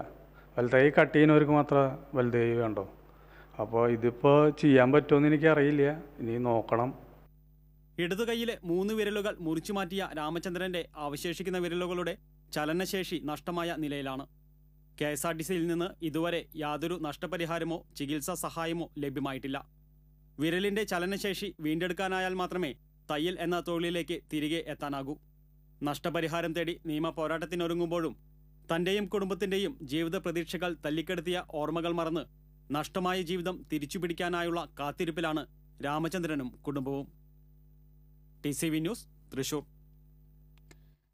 വലത്തെ കൈ കട്ട് ചെയ്യുന്നവർക്ക് മാത്രമേ വലത്തെ കൈ വേണ്ടോ. അപ്പോൾ ഇതിപ്പോൾ ചെയ്യാൻ പറ്റുമെന്ന് എനിക്കറിയില്ല, ഇനി നോക്കണം. ഇടതു കൈയിലെ 3 വിരലുകൾ മുറിച്ചു മാറ്റിയ രാമചന്ദ്രന്റെ അവശേഷിക്കുന്ന വിരലുകളുടെ ചലനശേഷി നഷ്ടമായ നിലയിലാണ്. KSRTCയിൽ നിന്ന് ഇതുവരെ യാതൊരു നഷ്ടപരിഹാരമോ ചികിത്സാ സഹായമോ ലഭ്യമായിട്ടില്ല. വിരലിന്റെ ചലനശേഷി വീണ്ടെടുക്കാനായാൽ മാത്രമേ തയ്യൽ എന്ന തൊഴിലിലേക്ക് തിരികെ എത്താനാകൂ. നഷ്ടപരിഹാരം തേടി നിയമ പോരാട്ടത്തിനൊരുങ്ങുമ്പോഴും തന്റെയും കുടുംബത്തിന്റെയും ജീവിത പ്രതീക്ഷകൾ തല്ലിക്കെടുത്തിയ ഓർമ്മകൾ മറന്ന് നഷ്ടമായ ജീവിതം തിരിച്ചുപിടിക്കാനായുള്ള കാത്തിരിപ്പിലാണ് രാമചന്ദ്രനും കുടുംബവും. TCV news, Thrissur.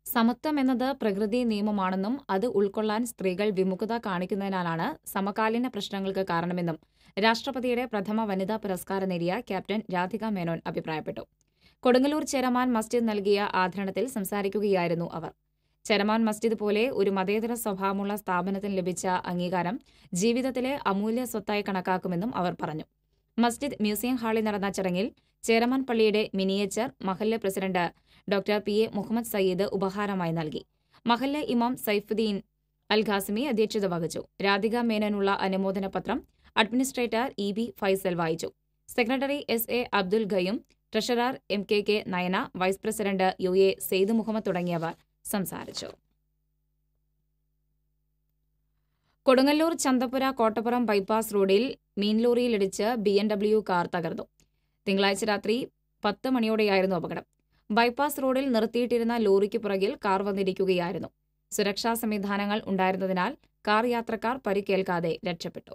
സമത്വം എന്നത് പ്രകൃതി നിയമമാണെന്നും അത് ഉൾക്കൊള്ളാൻ സ്ത്രീകൾ വിമുഖത കാണിക്കുന്നതിനാലാണ് സമകാലീന പ്രശ്നങ്ങൾക്ക് കാരണമെന്നും രാഷ്ട്രപതിയുടെ പ്രഥമ വനിതാ പുരസ്കാരം നേടിയ ക്യാപ്റ്റൻ രാധിക മേനോൻ അഭിപ്രായപ്പെട്ടു. കൊടുങ്ങല്ലൂർ ചേരമാൻ മസ്ജിദ് നൽകിയ ആദരണത്തിൽ സംസാരിക്കുകയായിരുന്നു അവർ. ചേരമാൻ മസ്ജിദ് പോലെ ഒരു മതേതര സ്വഭാവമുള്ള സ്ഥാപനത്തിന് ലഭിച്ച അംഗീകാരം ജീവിതത്തിലെ അമൂല്യ സ്വത്തായി കണക്കാക്കുമെന്നും അവർ പറഞ്ഞു. മസ്ജിദ് മ്യൂസിയം ഹാളിൽ നടന്ന ചടങ്ങിൽ ചേരമാൻ പള്ളിയുടെ മിനിയേച്ചർ മഹല്ല് president doctor PA Muhammad Sayyid ഉപഹാരമായി നൽകി. മഹല്ല് ഇമാം സൈഫുദ്ദീൻ അൽ ഖാസിമി അധ്യക്ഷത വഹിച്ചു. രാധിക മേനോനുള്ള അനുമോദന പത്രം അഡ്മിനിസ്ട്രേറ്റർ EB ഫൈസൽ വായിച്ചു. Secretary SA Abdul Khayyum, treasurer MKK Nayana, vice president UA Sayed Muhammad തുടങ്ങിയവർ സംസാരിച്ചു. കൊടുങ്ങല്ലൂർ ചന്തപ്പുര കോട്ടപ്പുറം ബൈപ്പാസ് റോഡിൽ മീൻലോറിയിലിടിച്ച് BMW കാർ തകർന്നു. തിങ്കളാഴ്ച രാത്രി 10 മണിയോടെയായിരുന്നു അപകടം. ബൈപ്പാസ് റോഡിൽ നിർത്തിയിട്ടിരുന്ന ലോറിക്ക് പുറകിൽ കാർ വന്നിരിക്കുകയായിരുന്നു. സുരക്ഷാ സംവിധാനങ്ങൾ ഉണ്ടായിരുന്നതിനാൽ കാർ യാത്രക്കാർ പരിക്കേൽക്കാതെ രക്ഷപ്പെട്ടു.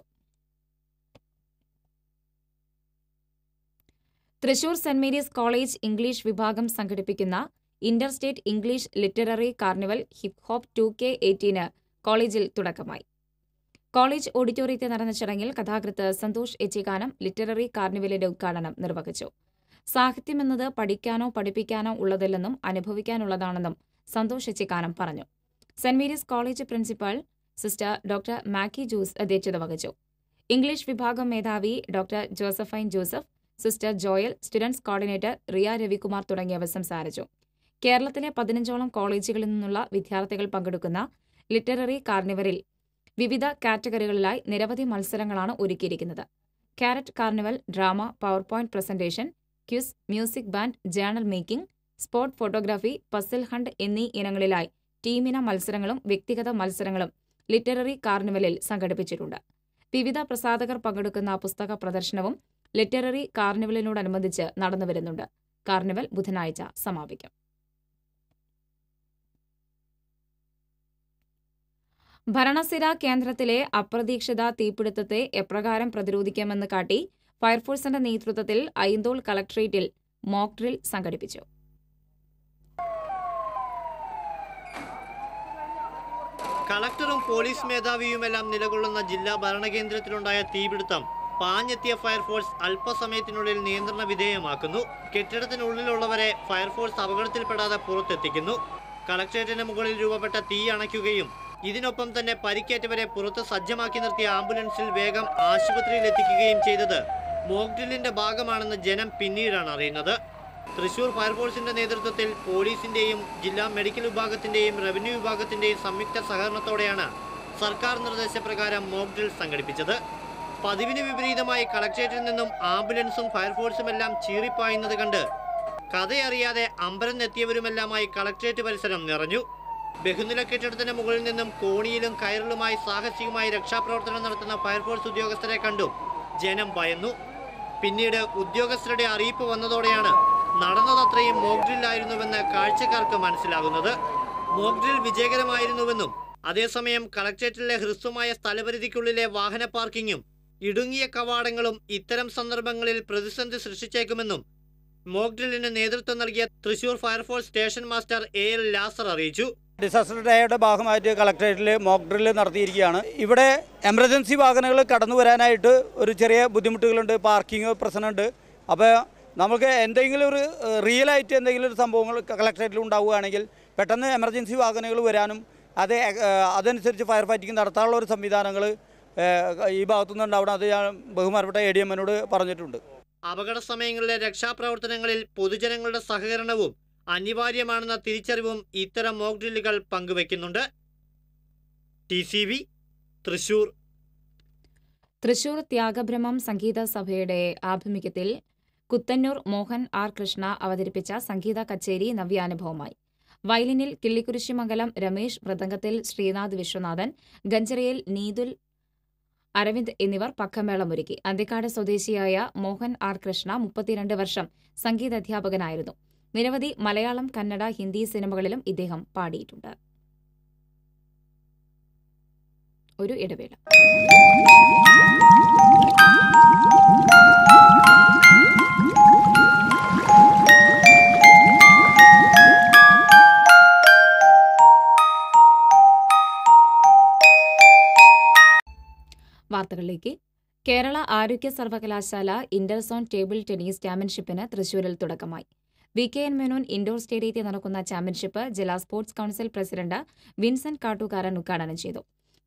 Thrissur saint Mary's college English വിഭാഗം സംഘടിപ്പിക്കുന്ന Inter state English literary carnival hip hop 2K18 കോളേജിൽ തുടക്കമായി. കോളേജ് ഓഡിറ്റോറിയത്തിൽ നടന്ന ചടങ്ങിൽ കഥാകൃത്ത് സന്തോഷ് എച്ചിക്കാനം ലിറ്റററി കാർണിവലിന്റെ ഉദ്ഘാടനം നിർവഹിച്ചു. സാഹിത്യമെന്നത് പഠിക്കാനോ പഠിപ്പിക്കാനോ ഉള്ളതല്ലെന്നും അനുഭവിക്കാനുള്ളതാണെന്നും സന്തോഷ് എച്ചിക്കാനം പറഞ്ഞു. Saint Mary's college principal sister doctor Macky Jose അധ്യക്ഷത വഹിച്ചു. ഇംഗ്ലീഷ് വിഭാഗം മേധാവി doctor Josephine Joseph, sister Joel, students coordinator Riya Ravikumar തുടങ്ങിയവർ സംസാരിച്ചു. കേരളത്തിലെ 15ഓളം കോളേജുകളിൽ നിന്നുള്ള വിദ്യാർത്ഥികൾ പങ്കെടുക്കുന്ന ലിറ്റററി കാർണിവലിൽ വിവിധ കാറ്റഗറികളിലായി നിരവധി മത്സരങ്ങളാണ് ഒരുക്കിയിരിക്കുന്നത്. Carrot carnival, drama, power point presentation, quiz, music band, journal making, spot photography, puzzle hunt എന്നീ ഇനങ്ങളിലായി ടീമിന മത്സരങ്ങളും വ്യക്തിഗത മത്സരങ്ങളും ലിറ്റററി കാർണിവലിൽ സംഘടിപ്പിച്ചിട്ടുണ്ട്. വിവിധ പ്രസാധകർ പങ്കെടുക്കുന്ന പുസ്തക പ്രദർശനവും ലിറ്റററി കാർണിവലിനോടനുബന്ധിച്ച് നടന്നുവരുന്നുണ്ട്. കാർണിവൽ ബുധനാഴ്ച സമാപിക്കും. ഭരണസിര കേന്ദ്രത്തിലെ അപ്രതീക്ഷിത തീപിടുത്തത്തെ എപ്രകാരം പ്രതിരോധിക്കാമെന്ന് കാട്ടി ഫയർഫോഴ്സിന്റെ നേതൃത്വത്തിൽ ഐന്തോൾ കളക്ടറേറ്റിൽ മോക്ക് ഡ്രിൽ സംഘടിപ്പിച്ചു. കളക്ടറും പോലീസ് മേധാവിയുമെല്ലാം നിലകൊള്ളുന്ന ജില്ലാ ഭരണകേന്ദ്രത്തിലുണ്ടായ തീപിടുത്തം പാഞ്ഞെത്തിയ ഫയർഫോഴ്സ് അല്പസമയത്തിനുള്ളിൽ നിയന്ത്രണ വിധേയമാക്കുന്നു. കെട്ടിടത്തിനുള്ളിലുള്ളവരെ ഫയർഫോഴ്സ് അപകടത്തിൽപ്പെടാതെ പുറത്തെത്തിക്കുന്നു. കളക്ടറേറ്റിന് മുകളിൽ രൂപപ്പെട്ട തീ അണയ്ക്കുകയും ഇതിനൊപ്പം തന്നെ പരിക്കേറ്റവരെ പുറത്ത് സജ്ജമാക്കി നിർത്തിയ ആംബുലൻസിൽ വേഗം ആശുപത്രിയിൽ എത്തിക്കുകയും ചെയ്തത് മോക്ക് ഡ്രില്ലിന്റെ ഭാഗമാണെന്ന് ജനം പിന്നീടാണ് അറിയുന്നത്. തൃശൂർ ഫയർഫോഴ്സിന്റെ നേതൃത്വത്തിൽ പോലീസിന്റെയും ജില്ലാ മെഡിക്കൽ വിഭാഗത്തിന്റെയും റവന്യൂ വിഭാഗത്തിന്റെയും സംയുക്ത സഹകരണത്തോടെയാണ് സർക്കാർ നിർദ്ദേശപ്രകാരം മോക്ക് ഡ്രിൽ സംഘടിപ്പിച്ചത്. പതിവിന് വിപരീതമായി കളക്ടറേറ്റിൽ നിന്നും ആംബുലൻസും ഫയർഫോഴ്സുമെല്ലാം ചീറിപ്പായുന്നത് കണ്ട് കഥയറിയാതെ അമ്പരന്നെത്തിയവരുമെല്ലാമായി കളക്ടറേറ്റ് പരിസരം നിറഞ്ഞു. ബഹുനില കെട്ടിടത്തിന് മുകളിൽ നിന്നും കോണിയിലും കയറിലുമായി സാഹസികമായി രക്ഷാപ്രവർത്തനം നടത്തുന്ന ഫയർഫോഴ്സ് ഉദ്യോഗസ്ഥരെ കണ്ടും ജനം ഭയന്നു. പിന്നീട് ഉദ്യോഗസ്ഥരുടെ അറിയിപ്പ് വന്നതോടെയാണ് നടന്നതത്രയും മോക്ക് ഡ്രില്ലായിരുന്നുവെന്ന് കാഴ്ചക്കാർക്ക് മനസ്സിലാകുന്നത്. മോക്ക് ഡ്രിൽ വിജയകരമായിരുന്നുവെന്നും അതേസമയം കളക്ടറേറ്റിലെ ഹ്രസ്വമായ സ്ഥലപരിധിക്കുള്ളിലെ വാഹന പാർക്കിങ്ങും ഇടുങ്ങിയ കവാടങ്ങളും ഇത്തരം സന്ദർഭങ്ങളിൽ പ്രതിസന്ധി സൃഷ്ടിച്ചേക്കുമെന്നും മോക്ക് ഡ്രില്ലിന് നേതൃത്വം നൽകിയ Thrissur fire force station master AL ലാസർ അറിയിച്ചു. ഡിസാസ്റ്റർ ഡേയുടെ ഭാഗമായിട്ട് കളക്ടറേറ്റിൽ മോക്ക് ഡ്രില്ല് നടത്തിയിരിക്കുകയാണ്. ഇവിടെ എമർജൻസി വാഹനങ്ങൾ കടന്നു വരാനായിട്ട് ഒരു ചെറിയ ബുദ്ധിമുട്ടുകളുണ്ട്, പാർക്കിംഗ് പ്രശ്നമുണ്ട്. അപ്പോൾ നമുക്ക് എന്തെങ്കിലും ഒരു റിയലായിട്ട് എന്തെങ്കിലും ഒരു സംഭവങ്ങൾ കളക്ടറേറ്റിൽ ഉണ്ടാവുകയാണെങ്കിൽ പെട്ടെന്ന് എമർജൻസി വാഹനങ്ങൾ വരാനും അതനുസരിച്ച് ഫയർ ഫൈറ്റിംഗ് നടത്താനുള്ള ഒരു സംവിധാനങ്ങൾ ഈ ഭാഗത്തുനിന്ന് ഉണ്ടാവണം. അത് ഞാൻ ബഹുമാനപ്പെട്ട ADM-നോട് പറഞ്ഞിട്ടുണ്ട്. അപകട സമയങ്ങളിലെ രക്ഷാപ്രവർത്തനങ്ങളിൽ പൊതുജനങ്ങളുടെ സഹകരണവും അനിവാര്യമാണെന്ന തിരിച്ചറിവും ഇത്തരം മോക്ക് ഡ്രില്ലുകൾ പങ്കുവയ്ക്കുന്നുണ്ട്. TCV തൃശൂർ. തൃശൂർ ത്യാഗബ്രഹ്മം സംഗീത സഭയുടെ ആഭിമുഖ്യത്തിൽ കുത്തന്നൂർ മോഹൻ R. കൃഷ്ണ അവതരിപ്പിച്ച സംഗീത കച്ചേരി നവ്യാനുഭവമായി. വയലിനിൽ കിള്ളിക്കുരിശിമംഗലം രമേശ്, മൃദംഗത്തിൽ ശ്രീനാഥ് വിശ്വനാഥൻ, ഗഞ്ചരയിൽ നീതുൽ അരവിന്ദ് എന്നിവർ പക്കമേളമൊരുക്കി. അന്തിക്കാട് സ്വദേശിയായ മോഹൻ R. കൃഷ്ണ 32 വർഷം സംഗീതാധ്യാപകനായിരുന്നു. നിരവധി മലയാളം, കന്നഡ, ഹിന്ദി സിനിമകളിലും ഇദ്ദേഹം പാടിയിട്ടുണ്ട്. ഒരു ഇടവേള. വാർത്തകളിലേക്ക്. കേരള ആരോഗ്യ സർവകലാശാല ഇന്റർസോൺ ടേബിൾ ടെന്നീസ് ചാമ്പ്യൻഷിപ്പിന് തൃശൂരിൽ തുടക്കമായി. VKN മേനോൻ ഇൻഡോർ സ്റ്റേഡിയത്തിൽ നടക്കുന്ന ചാമ്പ്യൻഷിപ്പ് ജില്ലാ സ്പോർട്സ് കൌൺസിൽ പ്രസിഡന്റ് വിൻസെന്റ് കാട്ടുകാരൻ ഉദ്ഘാടനം ചെയ്തു.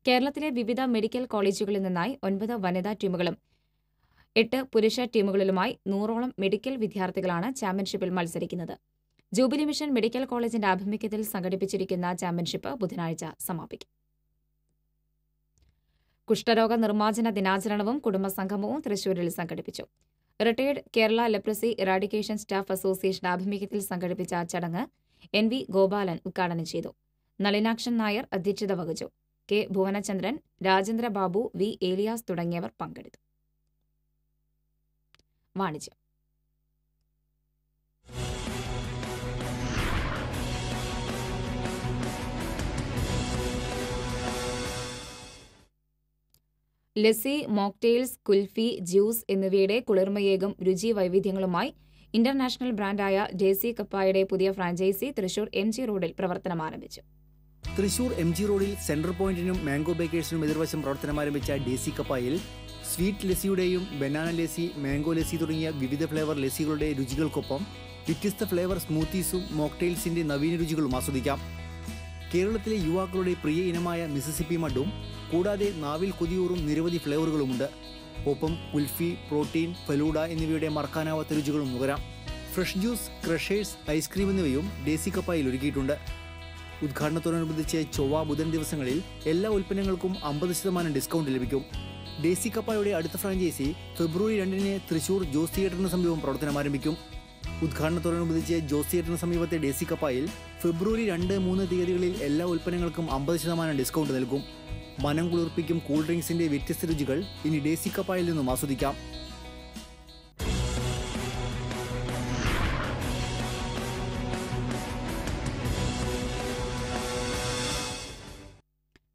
കേരളത്തിലെ വിവിധ മെഡിക്കൽ കോളേജുകളിൽ നിന്നായി 9 വനിതാ ടീമുകളും 8 പുരുഷ ടീമുകളിലുമായി 100ഓളം മെഡിക്കൽ വിദ്യാർത്ഥികളാണ് ചാമ്പ്യൻഷിപ്പിൽ മത്സരിക്കുന്നത്. ജൂബിലി മിഷൻ മെഡിക്കൽ കോളേജിന്റെ ആഭിമുഖ്യത്തിൽ സംഘടിപ്പിച്ചിരിക്കുന്ന ചാമ്പ്യൻഷിപ്പ് ബുധനാഴ്ച സമാപിക്കും. കുഷ്ഠരോഗ നിർമ്മാർജ്ജന ദിനാചരണവും കുടുംബസംഗമവും തൃശൂരിൽ സംഘടിപ്പിച്ചു. Retired Kerala leprosy eradication staff association ആഭിമുഖ്യത്തിൽ സംഘടിപ്പിച്ച ചടങ്ങ് NV ഗോപാലൻ ഉദ്ഘാടനം ചെയ്തു. നളിനാക്ഷൻ നായർ അധ്യക്ഷത വഹിച്ചു. K ഭുവനചന്ദ്രൻ, രാജേന്ദ്ര ബാബു, V ഏലിയാസ് തുടങ്ങിയവർ പങ്കെടുത്തു. വാണിജ്യം. ലസ്സി, മോക്ടെയിൽസ്, കുൽഫി, ജ്യൂസ് എന്നിവയുടെ കുളിർമയേകും രുചി വൈവിധ്യങ്ങളുമായി ഇന്റർനാഷണൽ ബ്രാൻഡായ ഡേസി കപ്പായുടെ പുതിയ ഫ്രാഞ്ചൈസി തൃശൂർ MG റോഡിൽ പ്രവർത്തനം ആരംഭിച്ചു. തൃശൂർ MG റോഡിൽ സെൻട്രൽ പോയിന്റിനും മാംഗോ ബേക്കേഴ്സിനും എതിർവശം പ്രവർത്തനം ആരംഭിച്ച ഡേസി കപ്പായിൽ സ്വീറ്റ് ലസ്സിയുടെയും ബനാന ലസ്സി, മാംഗോ ലസ്സി തുടങ്ങിയ വിവിധ ഫ്ലേവർ ലസ്സികളുടെ രുചികൾക്കൊപ്പം വ്യത്യസ്ത ഫ്ലേവർ സ്മൂത്തീസും മോക്ടെയിൽസിന്റെ നവീന രുചികളും ആസ്വദിക്കാം. കേരളത്തിലെ യുവാക്കളുടെ പ്രിയ ഇനമായ മിസിസിപ്പി മഡും കൂടാതെ നാവിൽ കൊതിയൂറും നിരവധി ഫ്ലേവറുകളുമുണ്ട്. ഒപ്പം കുൽഫി, പ്രോട്ടീൻ, ഫലൂഡ എന്നിവയുടെ മറക്കാനാവാത്ത രുചികളും നുകരാം. ഫ്രഷ് ജ്യൂസ്, ക്രഷേഴ്സ്, ഐസ്ക്രീം എന്നിവയും ഡേസി കപ്പായിൽ ഒരുക്കിയിട്ടുണ്ട്. ഉദ്ഘാടനത്തോടനുബന്ധിച്ച് ചൊവ്വ, ബുധൻ ദിവസങ്ങളിൽ എല്ലാ ഉൽപ്പന്നങ്ങൾക്കും 50% ഡിസ്കൗണ്ട് ലഭിക്കും. ഡേസി കപ്പായുടെ അടുത്ത ഫ്രാഞ്ചൈസി ഫെബ്രുവരി 2 തൃശൂർ ജോസ് തിയേറ്ററിന് സമീപം പ്രവർത്തനം ആരംഭിക്കും. ഉദ്ഘാടനത്തോടനുബന്ധിച്ച് ജോസ് തിയേറ്ററിന് സമീപത്തെ ഡേസി കപ്പായിൽ ഫെബ്രുവരി 2, 3 തീയതികളിൽ എല്ലാ ഉൽപ്പന്നങ്ങൾക്കും 50% ഡിസ്കൗണ്ട് നൽകും. മനം കുളിർപ്പിക്കും കൂൾ ഡ്രിങ്ക്സിന്റെ വ്യത്യസ്ത രുചികൾ ഇനി ഡേസി കപ്പായിൽ നിന്നും ആസ്വദിക്കാം.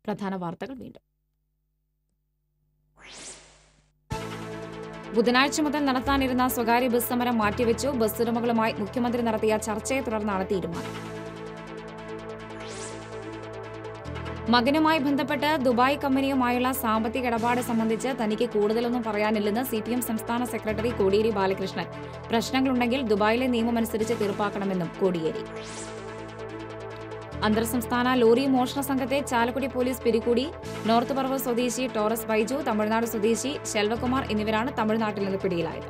പ്രധാന വാർത്തകൾ വീണ്ടും. ബുധനാഴ്ച മുതൽ നടത്താനിരുന്ന സ്വകാര്യ ബസ് സമരം മാറ്റിവെച്ചു. ബസ് ഉടമകളുമായി മുഖ്യമന്ത്രി നടത്തിയ ചർച്ചയെ തുടർന്നാണ് തീരുമാനം. മകനുമായി ബന്ധപ്പെട്ട് ദുബായ് കമ്പനിയുമായുള്ള സാമ്പത്തിക ഇടപാട് സംബന്ധിച്ച് തനിക്ക് കൂടുതലൊന്നും പറയാനില്ലെന്ന് CPM സംസ്ഥാന സെക്രട്ടറി കോടിയേരി ബാലകൃഷ്ണൻ. പ്രശ്നങ്ങളുണ്ടെങ്കിൽ ദുബായിലെ നിയമമനുസരിച്ച് തീർപ്പാക്കണമെന്നും കോടിയേരി. അന്തർ സംസ്ഥാന ലോറി മോഷണ സംഘത്തെ ചാലക്കുടി പോലീസ് പിടികൂടി. നോർത്ത് പറവ് സ്വദേശി ടോറസ് ബൈജു, തമിഴ്നാട് സ്വദേശി ശെൽവകുമാർ എന്നിവരാണ് തമിഴ്നാട്ടിൽ നിന്ന് പിടിയിലായത്.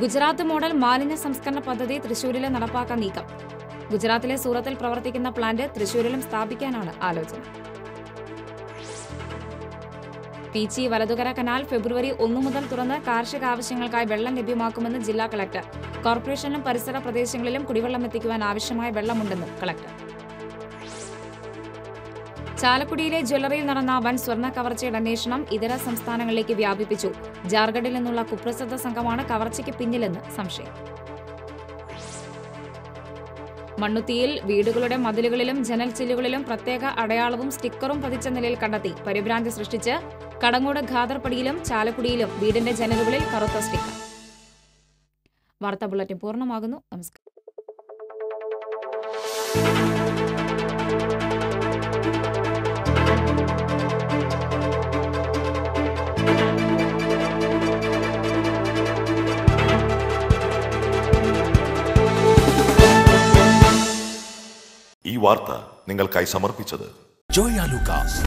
ഗുജറാത്ത് മോഡൽ മാലിന്യ സംസ്കരണ പദ്ധതി തൃശൂരിൽ നടപ്പാക്കാൻ നീക്കം. ഗുജറാത്തിലെ സൂറത്തിൽ പ്രവർത്തിക്കുന്ന പ്ലാന്റ് തൃശൂരിലും സ്ഥാപിക്കാനാണ് ആലോചന. പീച്ചി വലതുകര കനാൽ ഫെബ്രുവരി 1 മുതൽ തുറന്ന് കാർഷിക ആവശ്യങ്ങൾക്കായി വെള്ളം ലഭ്യമാക്കുമെന്ന് ജില്ലാ കളക്ടർ. കോർപ്പറേഷനിലും പരിസര പ്രദേശങ്ങളിലും കുടിവെള്ളം എത്തിക്കുവാൻ ആവശ്യമായ വെള്ളമുണ്ടെന്നും കളക്ടർ. ചാലക്കുടിയിലെ ജ്വല്ലറിയിൽ നടന്ന വൻ സ്വർണ്ണ കവർച്ചയുടെ അന്വേഷണം ഇതര സംസ്ഥാനങ്ങളിലേക്ക് വ്യാപിപ്പിച്ചു. ജാർഖണ്ഡിൽ നിന്നുള്ള കുപ്രസിദ്ധ സംഘമാണ് കവർച്ചയ്ക്ക് പിന്നിലെന്ന് സംശയം. മണ്ണുത്തിയിൽ വീടുകളുടെ മതിലുകളിലും ജനൽ ചില്ലുകളിലും പ്രത്യേക അടയാളവും സ്റ്റിക്കറും പതിച്ച നിലയിൽ കണ്ടെത്തി. പരിഭ്രാന്തി സൃഷ്ടിച്ച് കടങ്ങോട് ഖാദർപടിയിലും ചാലക്കുടിയിലും വീടിന്റെ ജനലുകളിൽ കറുത്ത സ്റ്റിക്കർ. വാർത്താ ബുള്ളറ്റിൻ പൂർണ്ണമാകുന്നു. നമസ്കാരം. ഈ വാർത്ത നിങ്ങൾക്കായി സമർപ്പിച്ചത് ജോയ ലൂക്കാസ്,